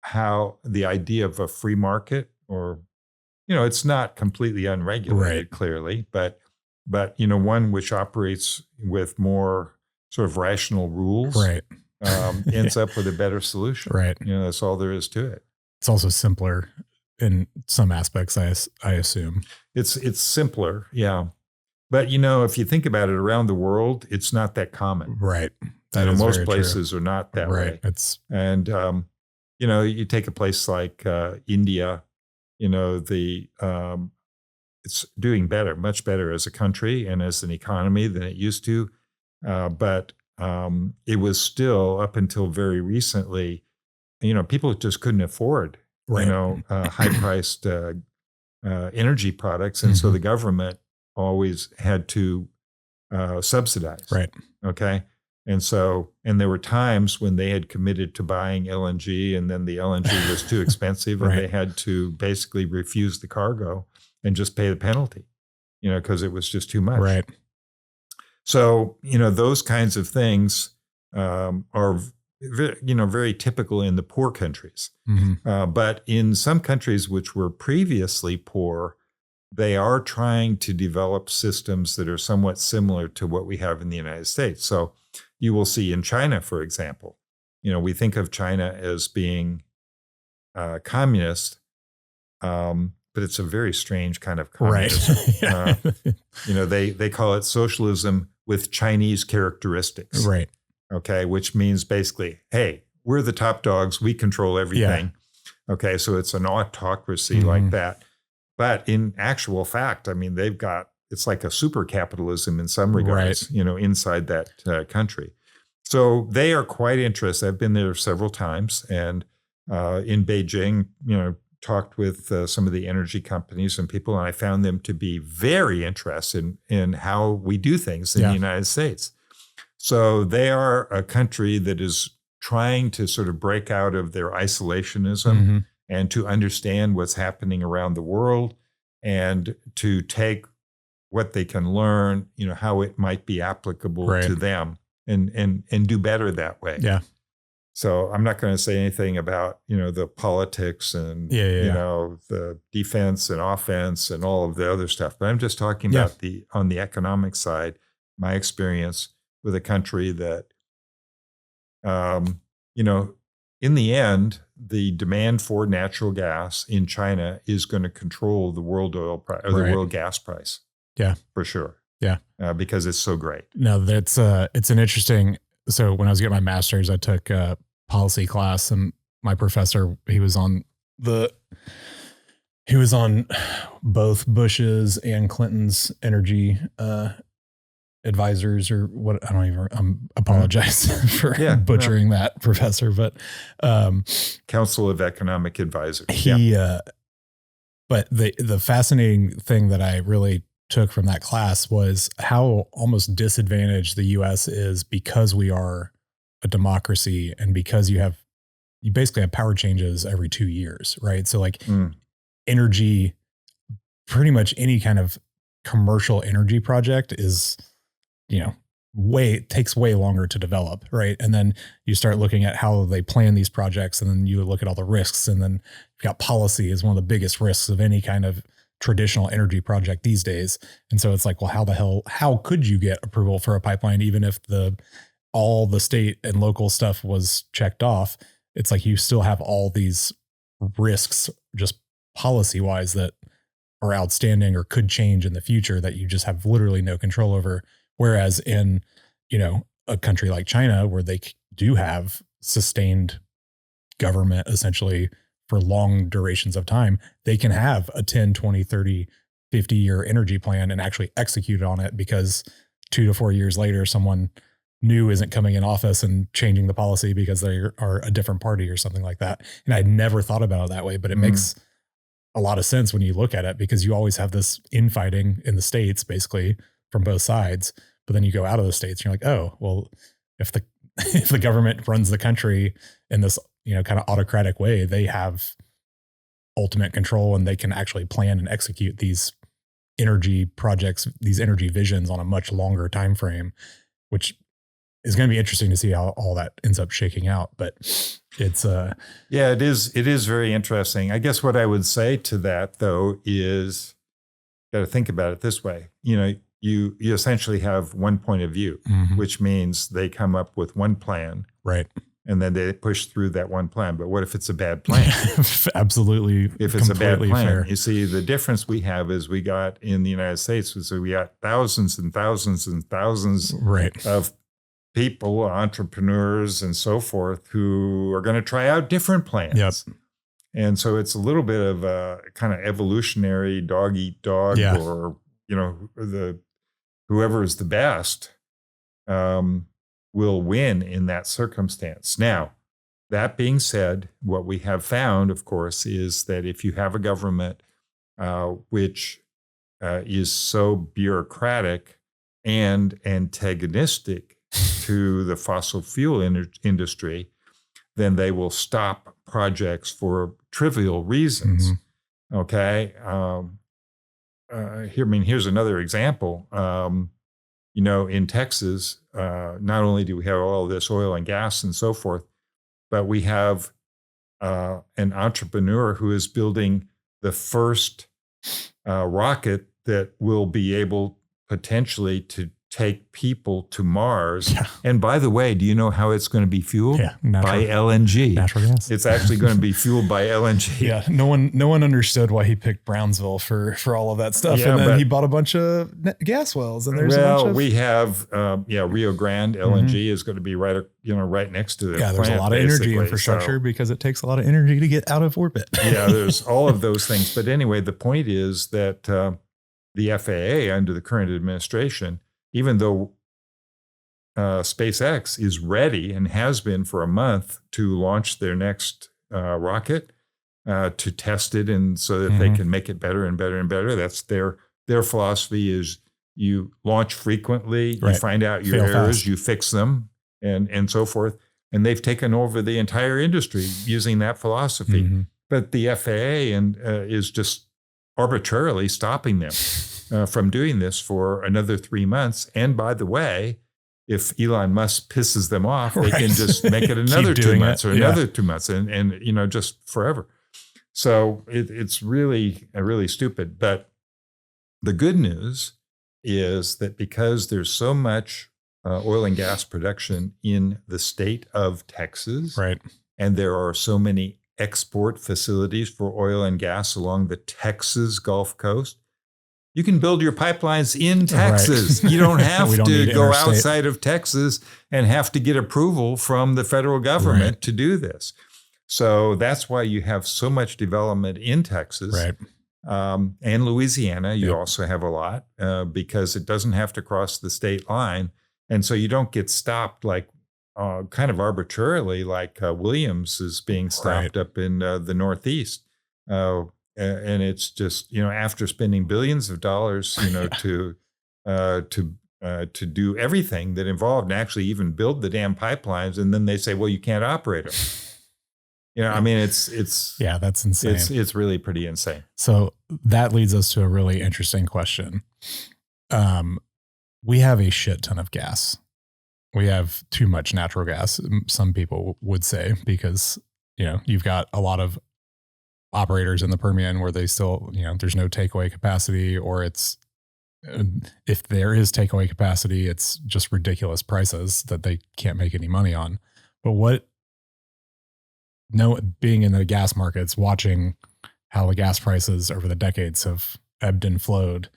B: how the idea of a free market, or, it's not completely unregulated, clearly, but one which operates with more sort of rational rules, ends up with a better solution. That's all there is to it.
A: It's also simpler in some aspects, I assume.
B: It's simpler, yeah. But, if you think about it, around the world, it's not that common.
A: Right.
B: Most places are not that way. And, you take a place like India, it's doing better, much better as a country and as an economy than it used to. But it was still, up until very recently, people just couldn't afford, high-priced energy products. And so the government always had to subsidize. Okay. And there were times when they had committed to buying LNG, and then the LNG was too expensive, and they had to basically refuse the cargo and just pay the penalty, because it was just too much. So, those kinds of things are, very typical in the poor countries. But in some countries which were previously poor, they are trying to develop systems that are somewhat similar to what we have in the United States. So you will see in China, for example, we think of China as being communist, but it's a very strange kind of communism.
A: Right.
B: They call it socialism with Chinese characteristics.
A: Right.
B: Okay, which means basically, hey, we're the top dogs, we control everything. Yeah. Okay, so it's an autocracy like that. But in actual fact, I mean, it's like a super capitalism in some regards, right, inside that country. So they are quite interested. I've been there several times, and in Beijing, talked with some of the energy companies and people, and I found them to be very interested in how we do things in the United States. So they are a country that is trying to sort of break out of their isolationism and to understand what's happening around the world and to take what they can learn, how it might be applicable to them and do better that way.
A: Yeah.
B: So I'm not going to say anything about, the politics and, the defense and offense and all of the other stuff, but I'm just talking about on the economic side, my experience with a country that, in the end, the demand for natural gas in China is going to control the world oil price or the world gas price.
A: Yeah,
B: for sure.
A: Yeah,
B: because it's so great.
A: No, that's it's an interesting. So when I was getting my master's, I took a policy class, and my professor, he was on both Bush's and Clinton's energy advisors, or what, I don't even, apologize for butchering that, professor, but
B: Council of Economic Advisors.
A: But the fascinating thing that I really took from that class was how almost disadvantaged the US is because we are a democracy and because you basically have power changes every 2 years, right? So like energy, pretty much any kind of commercial energy project is, takes way longer to develop, right? And then you start looking at how they plan these projects, and then you look at all the risks, and then you've got policy is one of the biggest risks of any kind of traditional energy project these days. And so it's like, well, how could you get approval for a pipeline, even if all the state and local stuff was checked off? It's like you still have all these risks just policy wise that are outstanding or could change in the future that you just have literally no control over. Whereas in, a country like China, where they do have sustained government essentially for long durations of time, they can have a 10, 20, 30, 50-year energy plan and actually execute on it, because 2 to 4 years later, someone new isn't coming in office and changing the policy because they are a different party or something like that. And I'd never thought about it that way, but it makes a lot of sense when you look at it, because you always have this infighting in the States, basically from both sides. But then you go out of the States and you're like, oh, well, if the government runs the country in this, kind of autocratic way, they have ultimate control and they can actually plan and execute these energy projects, these energy visions on a much longer time frame, which is going to be interesting to see how all that ends up shaking out. But it's
B: it is very interesting. I guess what I would say to that, though, is got to think about it this way. You essentially have one point of view, which means they come up with one plan,
A: right?
B: And then they push through that one plan. But what if it's a bad plan?
A: Absolutely.
B: If it's a bad plan,
A: fair.
B: You see, the difference we have is we got in the United States, so we got thousands and thousands and thousands of people, entrepreneurs and so forth, who are going to try out different plans.
A: Yep.
B: And so it's a little bit of a kind of evolutionary dog eat dog, or, whoever is the best will win in that circumstance. Now, that being said, what we have found, of course, is that if you have a government which is so bureaucratic and antagonistic to the fossil fuel industry, then they will stop projects for trivial reasons. Okay. Here's another example. In Texas, not only do we have all this oil and gas and so forth, but we have an entrepreneur who is building the first rocket that will be able potentially to take people to Mars.
A: Yeah.
B: And by the way, do you know how it's going to be fueled?
A: Yeah,
B: by LNG.
A: Natural gas.
B: It's actually going to be fueled by LNG.
A: Yeah, no one understood why he picked Brownsville for all of that stuff, and then he bought a bunch of gas wells. And there's
B: we have Rio Grande LNG is going to be right next to the
A: plant. There's a lot of energy infrastructure because it takes a lot of energy to get out of orbit.
B: Yeah, there's all of those things. But anyway, the point is that the FAA under the current administration, even though SpaceX is ready and has been for a month to launch their next rocket, to test it and so that they can make it better and better and better. That's their philosophy is you launch frequently, you find out your errors, you fix them and so forth. And they've taken over the entire industry using that philosophy. But the FAA is just arbitrarily stopping them from doing this for another 3 months. And by the way, if Elon Musk pisses them off, they can just make it another 2 months or another 2 months and just forever. So it's really stupid. But the good news is that because there's so much oil and gas production in the state of Texas, and there are so many export facilities for oil and gas along the Texas Gulf Coast, you can build your pipelines in Texas. You don't have to go outside of Texas and have to get approval from the federal government to do this. So that's why you have so much development in Texas. And Louisiana, you also have a lot because it doesn't have to cross the state line. And so you don't get stopped like kind of arbitrarily like Williams is being stopped up in the Northeast. And it's just, after spending billions of dollars, to do everything that involved and actually even build the damn pipelines. And then they say, well, you can't operate them. It's
A: that's insane.
B: It's really pretty insane.
A: So that leads us to a really interesting question. We have a shit ton of gas. We have too much natural gas. Some people would say, because, you've got a lot of operators in the Permian where they still, there's no takeaway capacity, or it's, if there is takeaway capacity, it's just ridiculous prices that they can't make any money on. But being in the gas markets, watching how the gas prices over the decades have ebbed and flowed.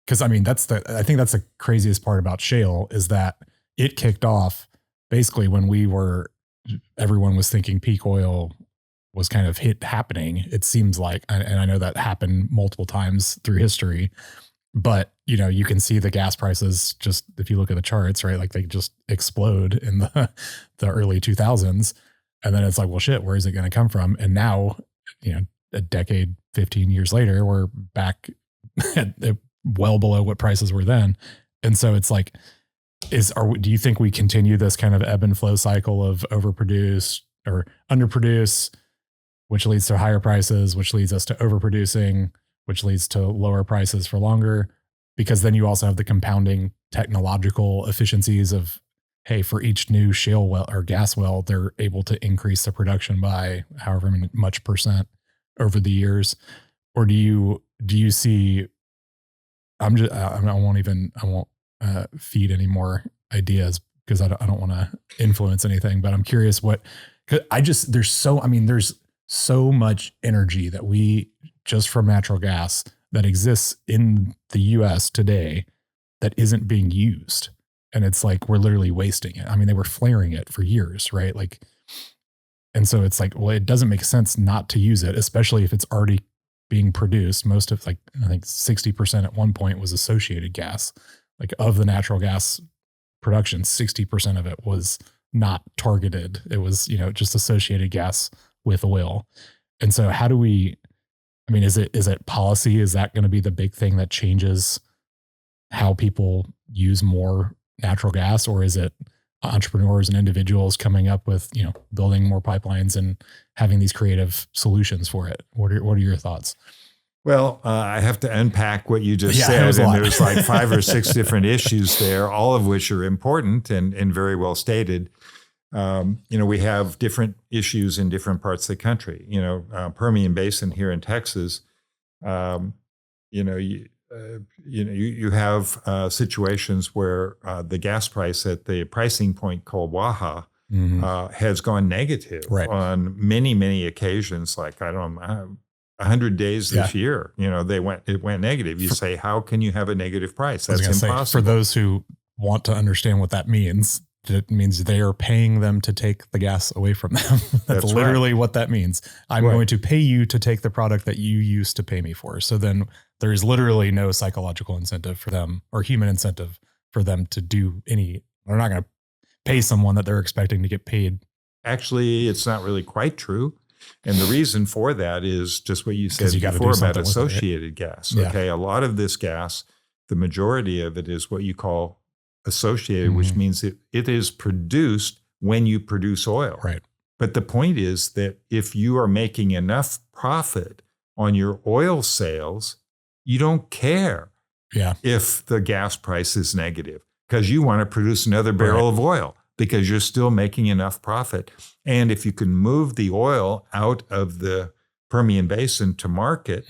A: Cause I think that's the craziest part about shale is that it kicked off basically when everyone was thinking peak oil was kind of happening. It seems like, and I know that happened multiple times through history, but you can see the gas prices just, if you look at the charts, right? Like they just explode in the early 2000s. And then it's like, well, shit, where is it going to come from? And now, a decade, 15 years later, we're back at well below what prices were then. And so it's like, do you think we continue this kind of ebb and flow cycle of overproduce or underproduce, which leads to higher prices, which leads us to overproducing, which leads to lower prices for longer? Because then you also have the compounding technological efficiencies of, hey, for each new shale well or gas well, they're able to increase the production by however much percent over the years. Or do you see, I won't feed any more ideas because I don't want to influence anything, but I'm curious there's so much energy that we just from natural gas that exists in the US today that isn't being used. And it's like, we're literally wasting it. I mean, they were flaring it for years, right? Like, and so it's like, well, it doesn't make sense not to use it, especially if it's already being produced. Most of I think 60% at one point was associated gas. Like of the natural gas production, 60% of it was not targeted. It was, just associated gas with oil. And so how do we, is it policy? Is that going to be the big thing that changes how people use more natural gas? Or is it entrepreneurs and individuals coming up with, building more pipelines and having these creative solutions for it? What are your thoughts?
B: Well, I have to unpack what you just said, and there's like 5 or 6 different issues there, all of which are important and very well stated. We have different issues in different parts of the country. Permian Basin here in Texas, you have situations where the gas price at the pricing point called Waha has gone negative on many, many occasions. Like, I don't know, 100 days this year, it went negative. You say, how can you have a negative price? That's impossible.
A: For those who want to understand what that means, it means they are paying them to take the gas away from them. That's literally what that means. I'm going to pay you to take the product that you used to pay me for. So then there is literally no psychological incentive for them, or human incentive for them to do any. They're not going to pay someone that they're expecting to get paid.
B: Actually, it's not really quite true. And the reason for that is just what you said before about associated gas. Okay. A lot of this gas, the majority of it is what you call associated, which means it is produced when you produce oil.
A: Right.
B: But the point is that if you are making enough profit on your oil sales, you don't care if the gas price is negative, because you want to produce another barrel of oil because you're still making enough profit. And if you can move the oil out of the Permian Basin to market,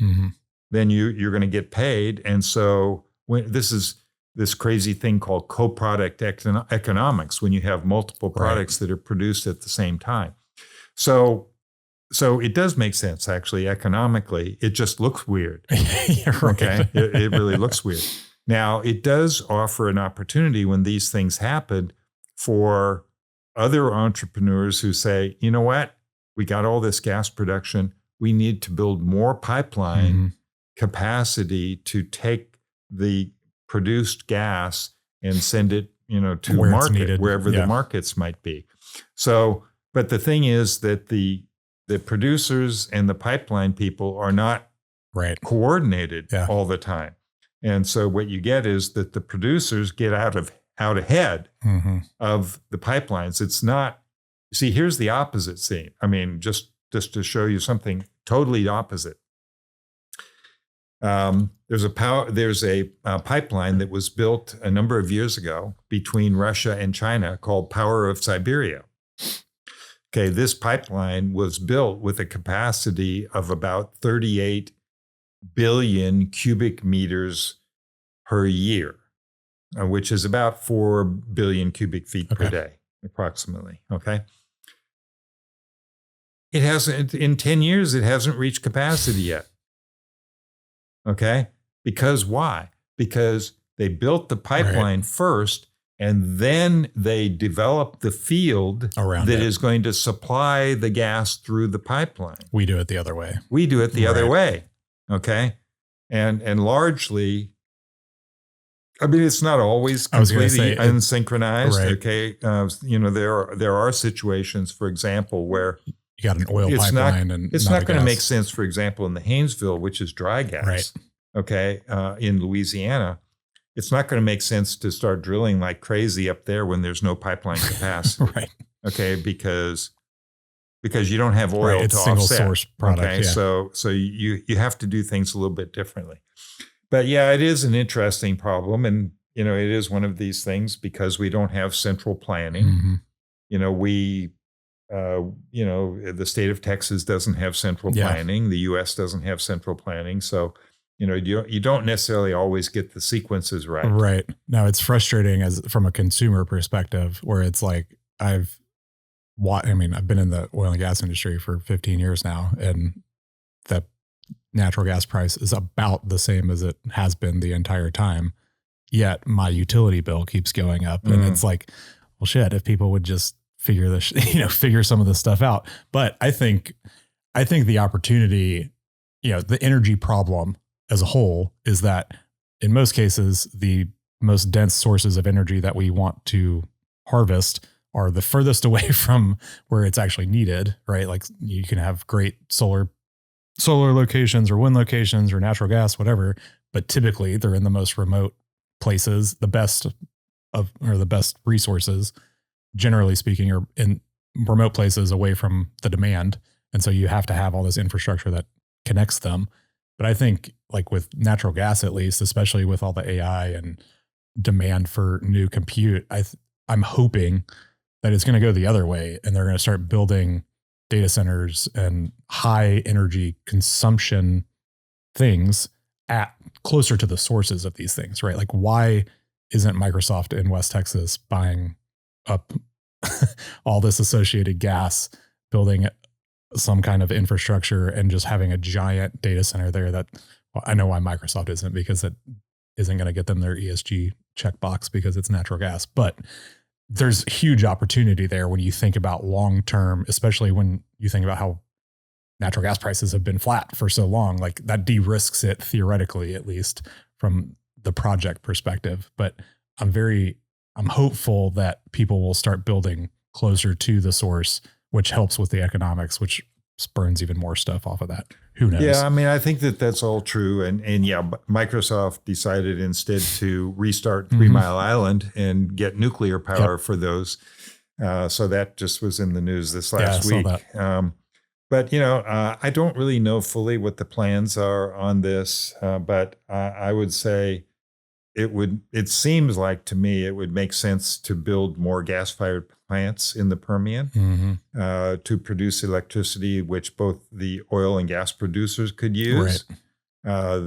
B: then you're going to get paid. And so this is this crazy thing called co-product economics, when you have multiple products that are produced at the same time. So it does make sense, actually, economically. It just looks weird. Okay, it really looks weird. Now, it does offer an opportunity when these things happen for other entrepreneurs who say, you know what, we got all this gas production. We need to build more pipeline capacity to take the produced gas and send it, to market, wherever the markets might be. So, but the thing is that the producers and the pipeline people are not coordinated all the time. And so what you get is that the producers get out ahead of the pipelines. It's not, see, here's the opposite scene. I mean, just to show you something totally opposite. There's a pipeline that was built a number of years ago between Russia and China called Power of Siberia. Okay, this pipeline was built with a capacity of about 38 billion cubic meters per year, which is about 4 billion cubic feet per day, approximately. Okay. It hasn't, in 10 years, it hasn't reached capacity yet. Okay. Because why? Because they built the pipeline first, and then they developed the field around that is going to supply the gas through the pipeline.
A: We do it the other way.
B: We do it the other way. Okay. And largely, I mean, it's not always completely unsynchronized. Okay. There are situations, for example, where
A: you got an oil pipeline
B: it's not going to make sense, for example, in the Haynesville, which is dry gas. Okay. In Louisiana, it's not going to make sense to start drilling like crazy up there when there's no pipeline capacity. Okay. Because you don't have oil
A: it's
B: to
A: single
B: offset.
A: Source product.
B: Okay. So you have to do things a little bit differently. But yeah, it is an interesting problem. And, it is one of these things because we don't have central planning. The state of Texas doesn't have central planning. The U.S. doesn't have central planning. So, you don't necessarily always get the sequences right.
A: Right. Now, it's frustrating from a consumer perspective, where it's like, I've been in the oil and gas industry for 15 years now, and the natural gas price is about the same as it has been the entire time. Yet my utility bill keeps going up. And it's like, well, shit, if people would just figure figure some of this stuff out. But I think the opportunity, the energy problem as a whole is that in most cases, the most dense sources of energy that we want to harvest are the furthest away from where it's actually needed, right? Like, you can have great solar locations or wind locations or natural gas, whatever, but typically they're in the most remote places. The best resources, generally speaking, are in remote places away from the demand. And so you have to have all this infrastructure that connects them. But I think, like with natural gas, at least, especially with all the AI and demand for new compute, I'm hoping that it's going to go the other way, and they're going to start building data centers and high energy consumption things at closer to the sources of these things, right? Like, why isn't Microsoft in West Texas buying up all this associated gas, building some kind of infrastructure, and just having a giant data center there? That, well, I know why Microsoft isn't, because it isn't going to get them their ESG checkbox because it's natural gas. But there's huge opportunity there when you think about long-term, especially when you think about how natural gas prices have been flat for so long. Like, that de-risks it theoretically, at least from the project perspective. But I'm hopeful that people will start building closer to the source, which helps with the economics, which spurns even more stuff off of that. Who knows?
B: Yeah, I mean, I think that that's all true. And yeah, Microsoft decided instead to restart 3 Mile Island and get nuclear power for those. So that just was in the news this last week. But, I don't really know fully what the plans are on this. But I would say it seems like to me, it would make sense to build more gas-fired plants in the Permian to produce electricity, which both the oil and gas producers could use. Right.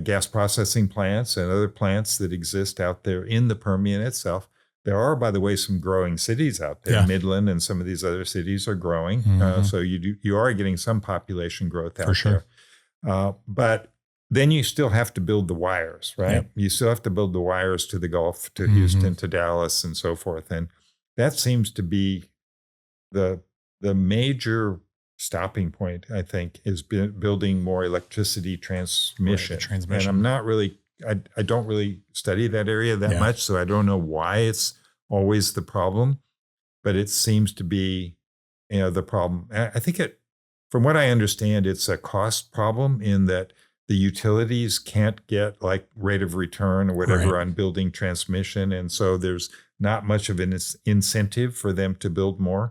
B: Gas processing plants and other plants that exist out there in the Permian itself. There are, by the way, some growing cities out there. Midland and some of these other cities are growing. So you are getting some population growth out there. But then you still have to build the wires, right? Yep. You still have to build the wires to the Gulf, to Houston, to Dallas, and so forth. And that seems to be the major stopping point, I think, is building more electricity transmission. And I'm not really, I don't really study that area that much, so I don't know why it's always the problem, but it seems to be, the problem. I think from what I understand, it's a cost problem in that the utilities can't get like rate of return or whatever on building transmission. And so there's not much of an incentive for them to build more.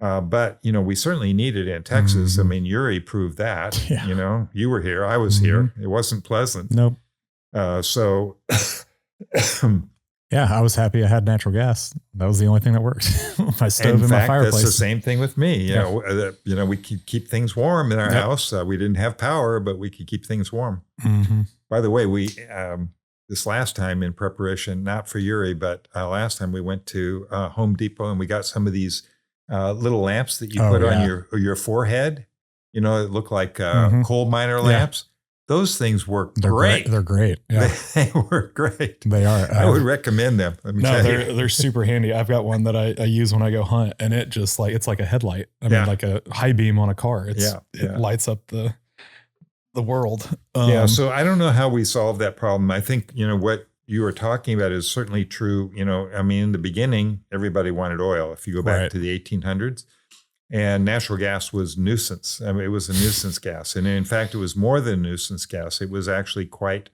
B: But, we certainly need it in Texas. I mean, Uri proved that, you were here, I was here. It wasn't pleasant.
A: Nope.
B: So
A: yeah, I was happy I had natural gas. That was the only thing that worked. My stove and my fireplace.
B: That's the same thing with me. We could keep things warm in our house. We didn't have power, but we could keep things warm. By the way, we this last time in preparation, not for Uri, but last time we went to Home Depot and we got some of these little lamps that you put on your forehead. It look like coal miner lamps. Those things work great.
A: They're great. Yeah.
B: They work great.
A: They are.
B: I would recommend them.
A: They're super handy. I've got one that I use when I go hunt, and it just it's like a headlight. I mean, like a high beam on a car. It lights up the world.
B: So I don't know how we solve that problem. I think, what you were talking about is certainly true. I mean, in the beginning, everybody wanted oil. If you go back to the 1800s. And natural gas was nuisance. I mean, it was a nuisance gas. And in fact, it was more than a nuisance gas. It was actually quite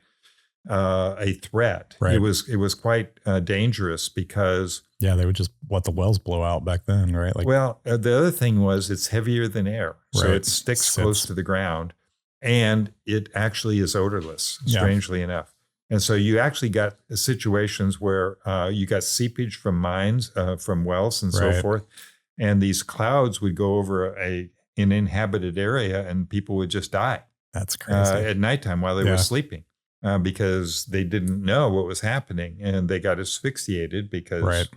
B: a threat.
A: Right.
B: It was quite dangerous because...
A: Yeah, they would just let the wells blow out back then, right?
B: The other thing was it's heavier than air. So it sticks close to the ground. And it actually is odorless, strangely enough. And so you actually got situations where you got seepage from mines, from wells and so forth. And these clouds would go over an inhabited area and people would just die.
A: That's crazy.
B: At nighttime while they were sleeping because they didn't know what was happening and they got asphyxiated because,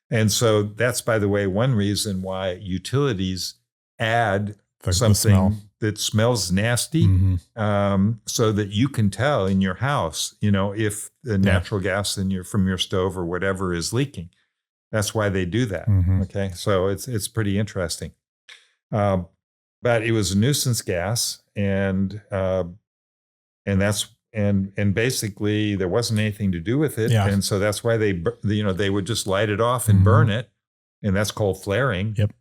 B: And so that's, by the way, one reason why utilities add something that smells nasty so that you can tell in your house, if the natural gas from your stove or whatever is leaking. That's why they do that. Okay, so it's pretty interesting. But it was a nuisance gas, and basically there wasn't anything to do with it, and so that's why they would just light it off and burn it, and that's called flaring.
A: Yep.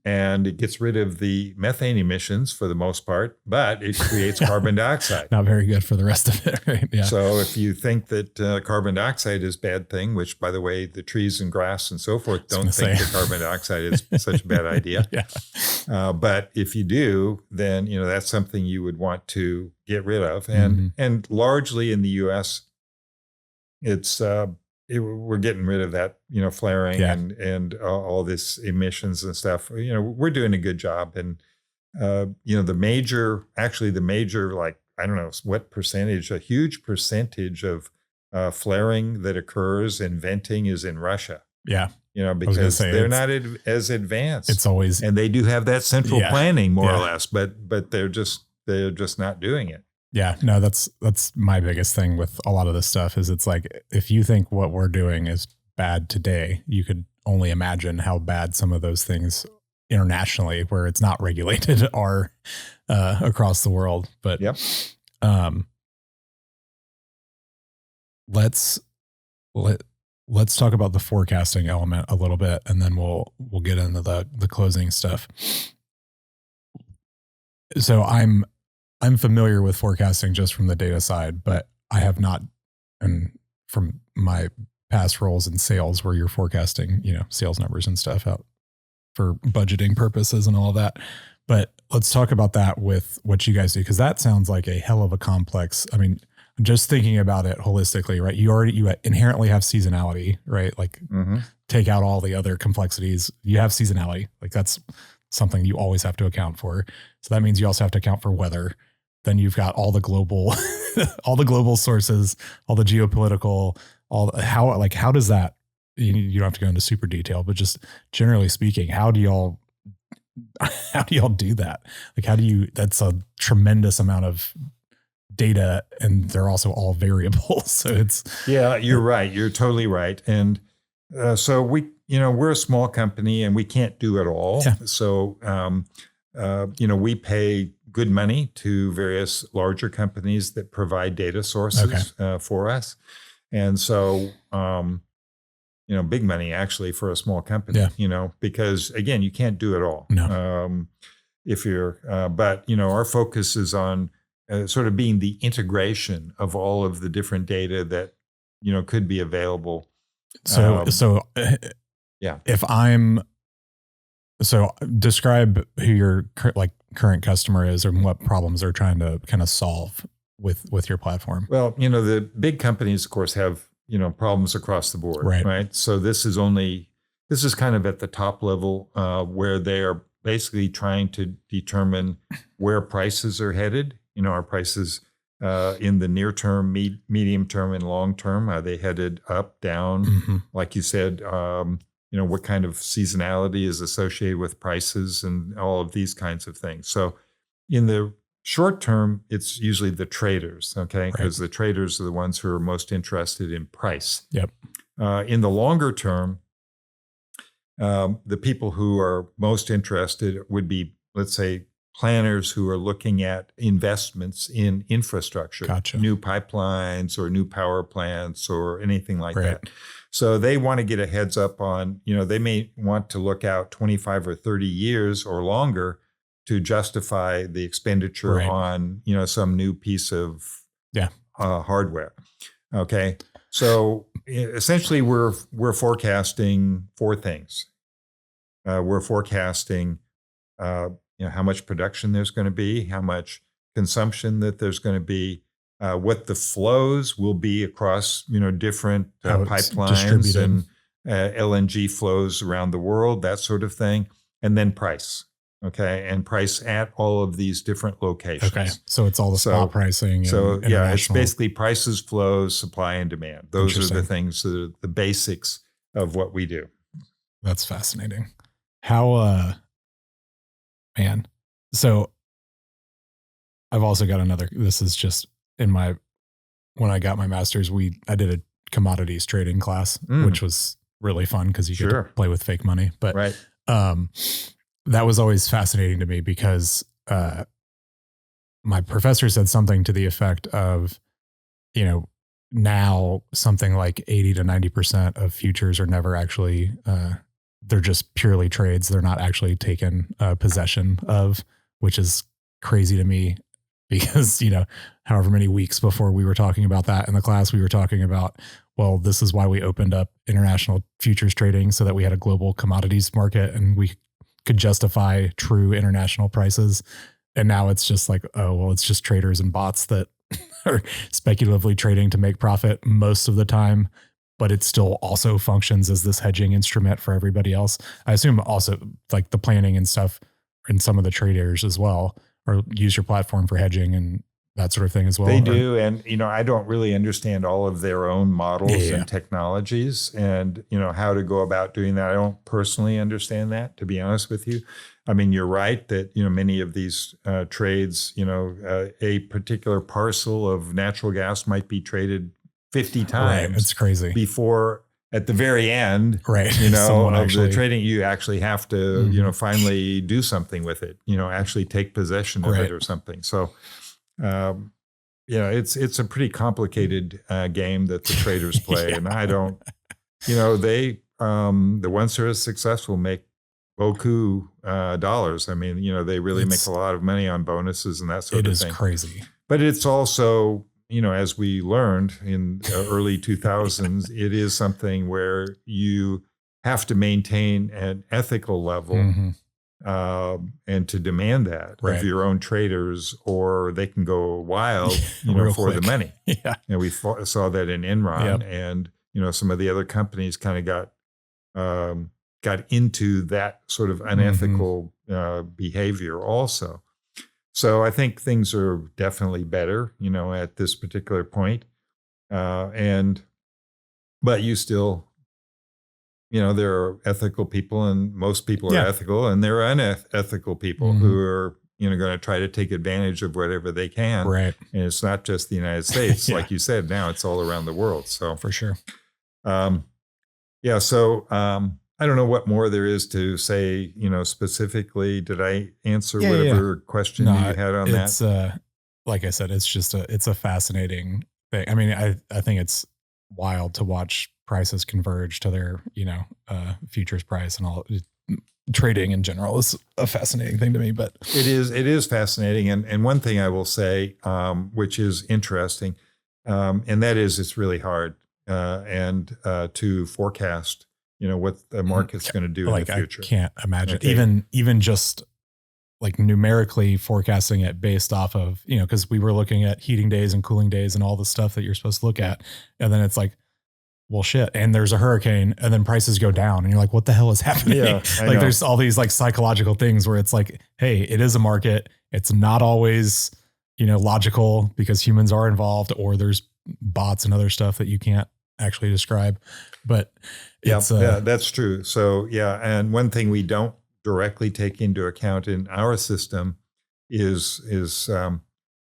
B: And it gets rid of the methane emissions for the most part, but it creates carbon dioxide.
A: Not very good for the rest of it, right? Yeah.
B: So if you think that carbon dioxide is a bad thing, which, by the way, the trees and grass and so forth don't think that carbon dioxide is such a bad idea. But if you do, then that's something you would want to get rid of. And largely in the U.S., it's we're getting rid of that, flaring and all this emissions and stuff. We're doing a good job. And the major, like, I don't know what percentage, a huge percentage of flaring that occurs and venting is in Russia.
A: Yeah.
B: Because they're not as advanced.
A: It's always,
B: and they do have that central planning more or less, but they're just not doing it.
A: Yeah, no, that's my biggest thing with a lot of this stuff is it's like, if you think what we're doing is bad today, you could only imagine how bad some of those things internationally, where it's not regulated, are across the world. But let's talk about the forecasting element a little bit, and then we'll get into the closing stuff. So I'm familiar with forecasting just from the data side, but I have not, and from my past roles in sales where you're forecasting, sales numbers and stuff out for budgeting purposes and all of that. But let's talk about that with what you guys do, because that sounds like a hell of a complex. I mean, just thinking about it holistically, right? You inherently have seasonality, right? Like take out all the other complexities. You have seasonality. Like that's something you always have to account for. So that means you also have to account for weather. Then you've got all the global, all the global sources, all the geopolitical, how does that, you don't have to go into super detail, but just generally speaking, how do y'all do that? Like, that's a tremendous amount of data, and they're also all variable. So it's,
B: you're right. You're totally right. And so we're a small company and we can't do it all. Yeah. So, we pay good money to various larger companies that provide data sources for us. And so, big money actually for a small company, because again, you can't do it all.
A: No.
B: But our focus is on sort of being the integration of all of the different data that, could be available.
A: Describe who your current customer is and what problems they're trying to kind of solve with your platform.
B: Well, the big companies, of course, have, problems across the board, right? So this is kind of at the top level where they are basically trying to determine where prices are headed. Our prices in the near term, medium term, and long term, are they headed up, down? Mm-hmm. Like you said, what kind of seasonality is associated with prices and all of these kinds of things. So in the short term, it's usually the traders, okay? Because the traders are the ones who are most interested in price.
A: Yep.
B: In the longer term, the people who are most interested would be, let's say, planners who are looking at investments in infrastructure, new pipelines or new power plants or anything like that. So they want to get a heads up on, they may want to look out 25 or 30 years or longer to justify the expenditure on, some new piece of hardware. Okay. So essentially we're forecasting four things. We're forecasting, how much production there's going to be, how much consumption that there's going to be, what the flows will be across, different pipelines and LNG flows around the world, that sort of thing, and then price. Okay, and price at all of these different locations. Okay,
A: so it's all the spot pricing.
B: So it's basically prices, flows, supply, and demand. Those are the things, the basics of what we do.
A: That's fascinating. How, man. So I've also got another, this is just when I got my master's, I did a commodities trading class, which was really fun because you get to play with fake money. But that was always fascinating to me because my professor said something to the effect of, now something like 80 to 90% of futures are never actually, they're just purely trades. They're not actually taken possession of, which is crazy to me because, however many weeks before we were talking about that in the class, we were talking about, well, this is why we opened up international futures trading so that we had a global commodities market and we could justify true international prices. And now it's just like, oh, well, it's just traders and bots that are speculatively trading to make profit most of the time, but it still also functions as this hedging instrument for everybody else. I assume also like the planning and stuff in some of the traders as well, or use your platform for hedging and that sort of thing as well?
B: They do. And, I don't really understand all of their own models and technologies and, how to go about doing that. I don't personally understand that, to be honest with you. I mean, you're right that, many of these trades, a particular parcel of natural gas might be traded 50 times.
A: Right. It's crazy.
B: Before at the very end,
A: right.
B: of the trading, you actually have to, finally do something with it, actually take possession of it or something. So, it's a pretty complicated game that the traders play. And I don't, they, the ones who are successful make beaucoup dollars. I mean, they really make a lot of money on bonuses and that sort of thing.
A: It is crazy.
B: But it's also, as we learned in the early 2000s, it is something where you have to maintain an ethical level and to demand that of your own traders, or they can go wild, for the money.
A: Yeah.
B: And we saw that in Enron and, some of the other companies kind of got into that sort of unethical behavior also. So I think things are definitely better, at this particular point. But you still, there are ethical people, and most people are ethical, and there are unethical people who are, going to try to take advantage of whatever they can.
A: Right.
B: And it's not just the United States, like you said, now it's all around the world. So
A: for sure.
B: I don't know what more there is to say, specifically. Did I answer whatever question you had on that?
A: It's like I said, it's a fascinating thing. I mean, I think it's wild to watch prices converge to their, futures price, and all. Trading in general is a fascinating thing to me, but
B: it is fascinating. And one thing I will say, which is interesting, and that is it's really hard to forecast, what the market's going to do in the future.
A: I can't imagine even just like numerically forecasting it based off of, because we were looking at heating days and cooling days and all the stuff that you're supposed to look at. And then it's like, well, shit. And there's a hurricane and then prices go down and you're like, what the hell is happening?
B: Yeah,
A: like there's all these like psychological things where it's like, hey, it is a market. It's not always, logical because humans are involved, or there's bots and other stuff that you can't actually describe, but it's
B: that's true. So and one thing we don't directly take into account in our system is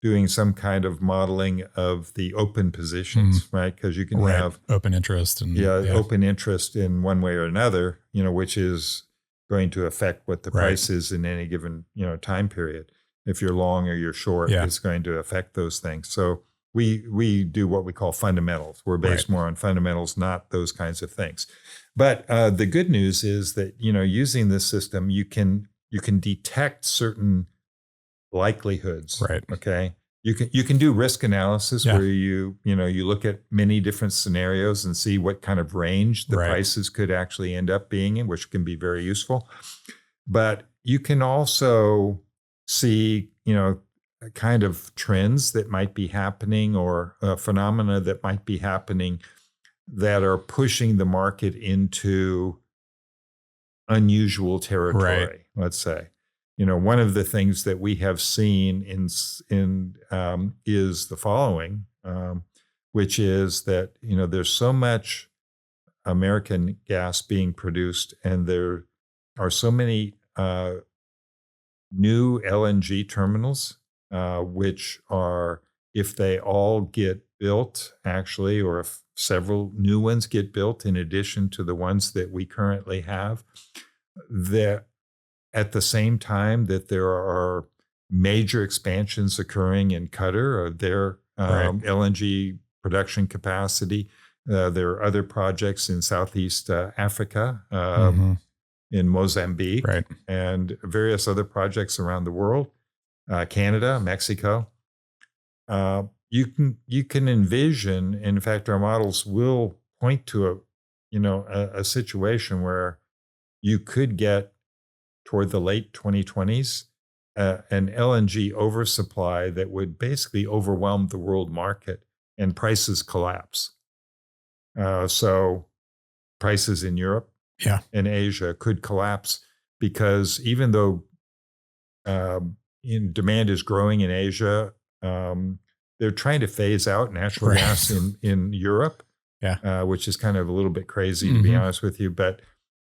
B: doing some kind of modeling of the open positions, right? Because you can have
A: open interest and
B: open interest in one way or another, which is going to affect what the price is in any given time period. If you're long or you're short, it's going to affect those things. So we do what we call fundamentals. We're based more on fundamentals, not those kinds of things. But the good news is that using this system, you can detect certain likelihoods.
A: Right.
B: Okay. You can do risk analysis where you look at many different scenarios and see what kind of range the prices could actually end up being in, which can be very useful. But you can also see, kind of trends that might be happening, or phenomena that might be happening that are pushing the market into unusual territory, let's say. One of the things that we have seen is the following, which is that, there's so much American gas being produced, and there are so many new LNG terminals, which are, if they all get built, actually, or if several new ones get built in addition to the ones that we currently have, that at the same time that there are major expansions occurring in Qatar of their LNG production capacity. There are other projects in Southeast Africa, in Mozambique, and various other projects around the world, Canada, Mexico. You can envision, in fact, our models will point to a situation where you could get toward the late 2020s, an LNG oversupply that would basically overwhelm the world market and prices collapse. So prices in Europe and Asia could collapse, because even though demand is growing in Asia. They're trying to phase out natural gas in Europe, which is kind of a little bit crazy, to be honest with you. But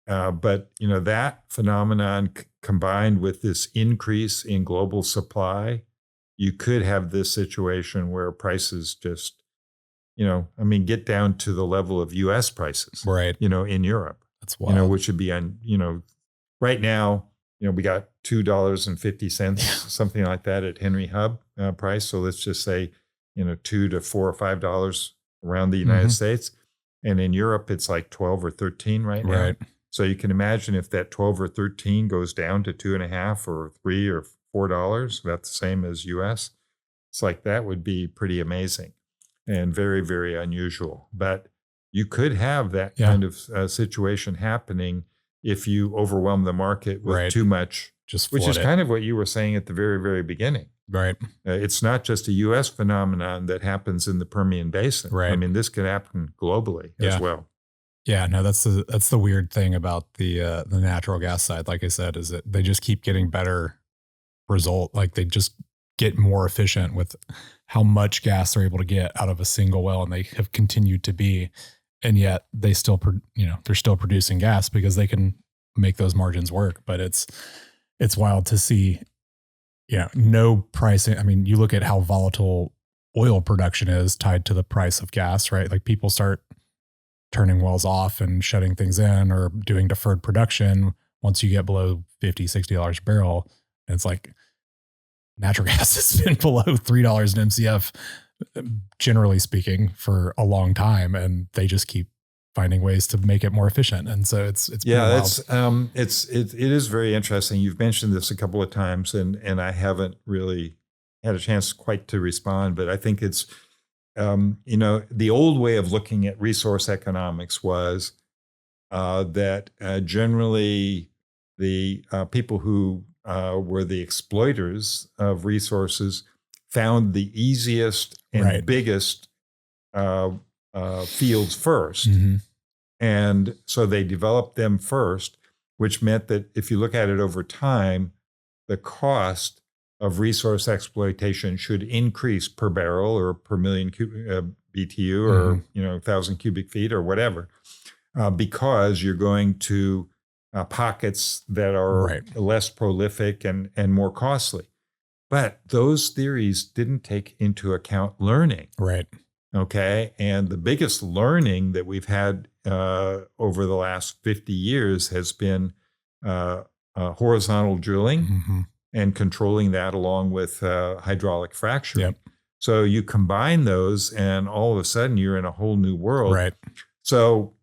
B: that phenomenon combined with this increase in global supply, you could have this situation where prices just, get down to the level of U.S. prices,
A: right?
B: In Europe.
A: That's wild.
B: Which would be right now, we got $2.50, something like that at Henry Hub price. So let's just say, $2 to $4 or $5 around the United States. And in Europe, it's like 12 or 13 right now.
A: Right.
B: So you can imagine if that 12 or 13 goes down to 2.5 or $3 or $4, that's the same as US. It's like that would be pretty amazing and very, very unusual. But you could have that kind of situation happening if you overwhelm the market with too much, which is kind of what you were saying at the very, very beginning.
A: Right.
B: It's not just a U.S. phenomenon that happens in the Permian Basin.
A: Right.
B: I mean, this could happen globally as well.
A: Yeah, no, that's the weird thing about the natural gas side. Like I said, is that they just keep getting better result. Like they just get more efficient with how much gas they're able to get out of a single well, and they have continued to be. And yet they still, they're still producing gas because they can make those margins work. But it's wild to see, no pricing. I mean, you look at how volatile oil production is tied to the price of gas, right? Like people start turning wells off and shutting things in or doing deferred production once you get below $50, $60 a barrel. And it's like natural gas has been below $3 an MCF, generally speaking, for a long time, and they just keep finding ways to make it more efficient. And so it's it is very interesting. You've mentioned this a couple of times, and I haven't really had a chance quite to respond, but I think it's the old way of looking at resource economics was that generally the people who were the exploiters of resources found the easiest and biggest fields first. And so they developed them first, which meant that if you look at it over time, the cost of resource exploitation should increase per barrel or per million BTU or 1,000 cubic feet or whatever, because you're going to pockets that are less prolific and more costly. But those theories didn't take into account learning. Right.
B: Okay. And the biggest learning that we've had over the last 50 years has been horizontal drilling and controlling that along with hydraulic fracturing.
A: Yep.
B: So you combine those and all of a sudden you're in a whole new world.
A: Right.
B: So,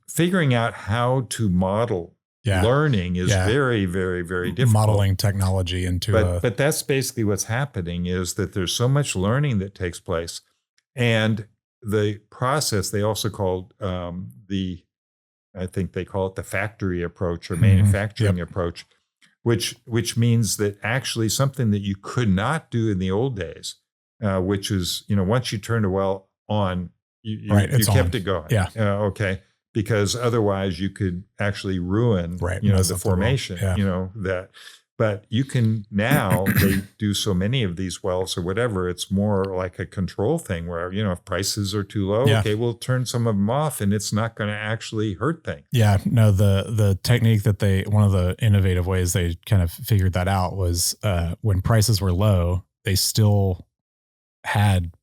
B: figuring out how to model learning is very, very, very difficult.
A: Modeling technology into
B: but that's basically what's happening is that there's so much learning that takes place. And the process, they also called I think they call it the factory approach or manufacturing approach, which means that actually something that you could not do in the old days, which is, once you turned a well on, you kept it going.
A: Yeah.
B: Okay. Because otherwise you could actually ruin, the formation, that. But you can now, they do so many of these wells or whatever, it's more like a control thing where, if prices are too low, okay, we'll turn some of them off and it's not going to actually hurt things.
A: Yeah, no, the technique that one of the innovative ways they kind of figured that out was when prices were low, they still had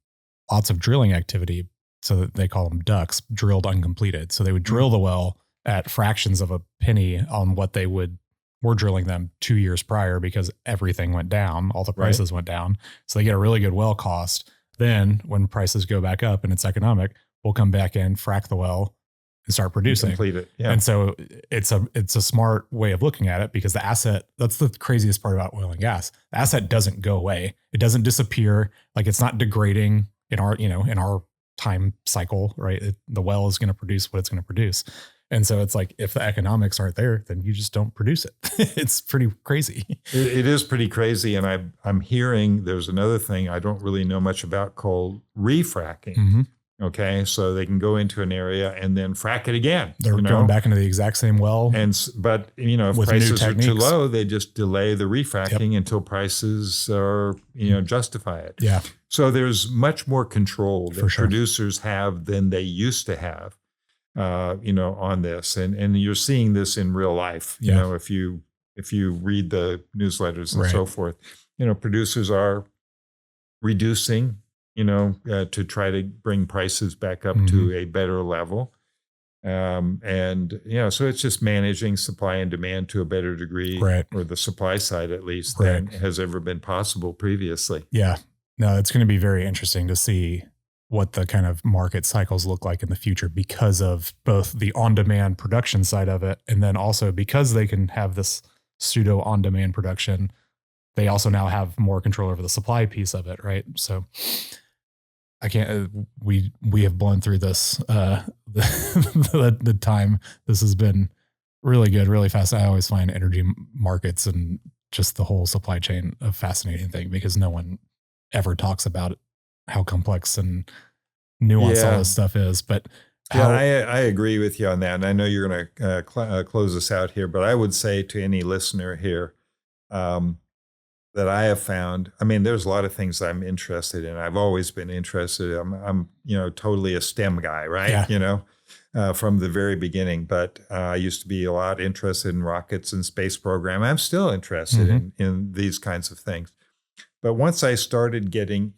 A: lots of drilling activity. So that they call them ducks, drilled uncompleted. So they would drill the well at fractions of a penny on what they were drilling them 2 years prior because everything went down, all the prices went down. So they get a really good well cost. Then when prices go back up and it's economic, we'll come back in, frack the well and start producing.
B: Complete it. Yeah.
A: And so it's a smart way of looking at it because the asset, that's the craziest part about oil and gas. The asset doesn't go away. It doesn't disappear. Like it's not degrading in our time cycle, right? The well is going to produce what it's going to produce. And so it's like, if the economics aren't there, then you just don't produce it. It's pretty crazy.
B: It is pretty crazy. And I'm hearing there's another thing I don't really know much about called refracking. Okay, so they can go into an area and then frack it again.
A: They're going back into the exact same well.
B: But if prices are too low, they just delay the refracking until prices are justify it.
A: Yeah.
B: So there's much more control that producers have than they used to have, on this, and you're seeing this in real life. If you read the newsletters and so forth, producers are reducing. To try to bring prices back up to a better level. So it's just managing supply and demand to a better degree, or the supply side at least, than has ever been possible previously.
A: Yeah. No, it's going to be very interesting to see what the kind of market cycles look like in the future because of both the on-demand production side of it, and then also because they can have this pseudo on-demand production, they also now have more control over the supply piece of it, right? So I can't. We have blown through this the time. This has been really good, really fast. I always find energy markets and just the whole supply chain a fascinating thing because no one ever talks about how complex and nuanced all this stuff is. But
B: I agree with you on that, and I know you're going to close us out here. But I would say to any listener here, that I have found, there's a lot of things I'm interested in. I've always been interested. I'm totally a STEM guy, right? Yeah. From the very beginning. But I used to be a lot interested in rockets and space program. I'm still interested in these kinds of things. But once I started getting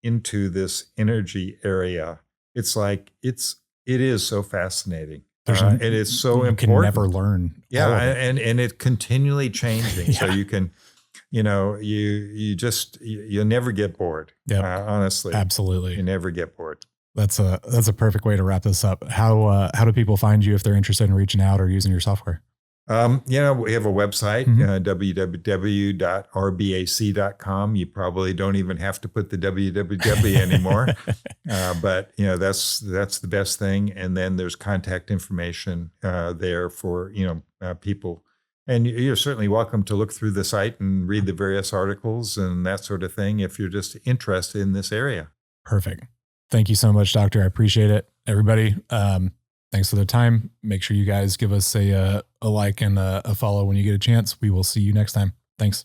B: into this energy area, it's like it is so fascinaning. And it's so important.
A: You can never learn.
B: Yeah, and it continually changing. So you can. You'll never get bored.
A: Yeah,
B: honestly,
A: absolutely,
B: you never get bored.
A: That's a perfect way to wrap this up. How do people find you if they're interested in reaching out or using your software?
B: We have a website, www.rbac.com. You probably don't even have to put the www anymore, but that's the best thing. And then there's contact information there for people. And you're certainly welcome to look through the site and read the various articles and that sort of thing if you're just interested in this area.
A: Perfect. Thank you so much, Doctor. I appreciate it. Everybody, thanks for the time. Make sure you guys give us a like and a follow when you get a chance. We will see you next time. Thanks.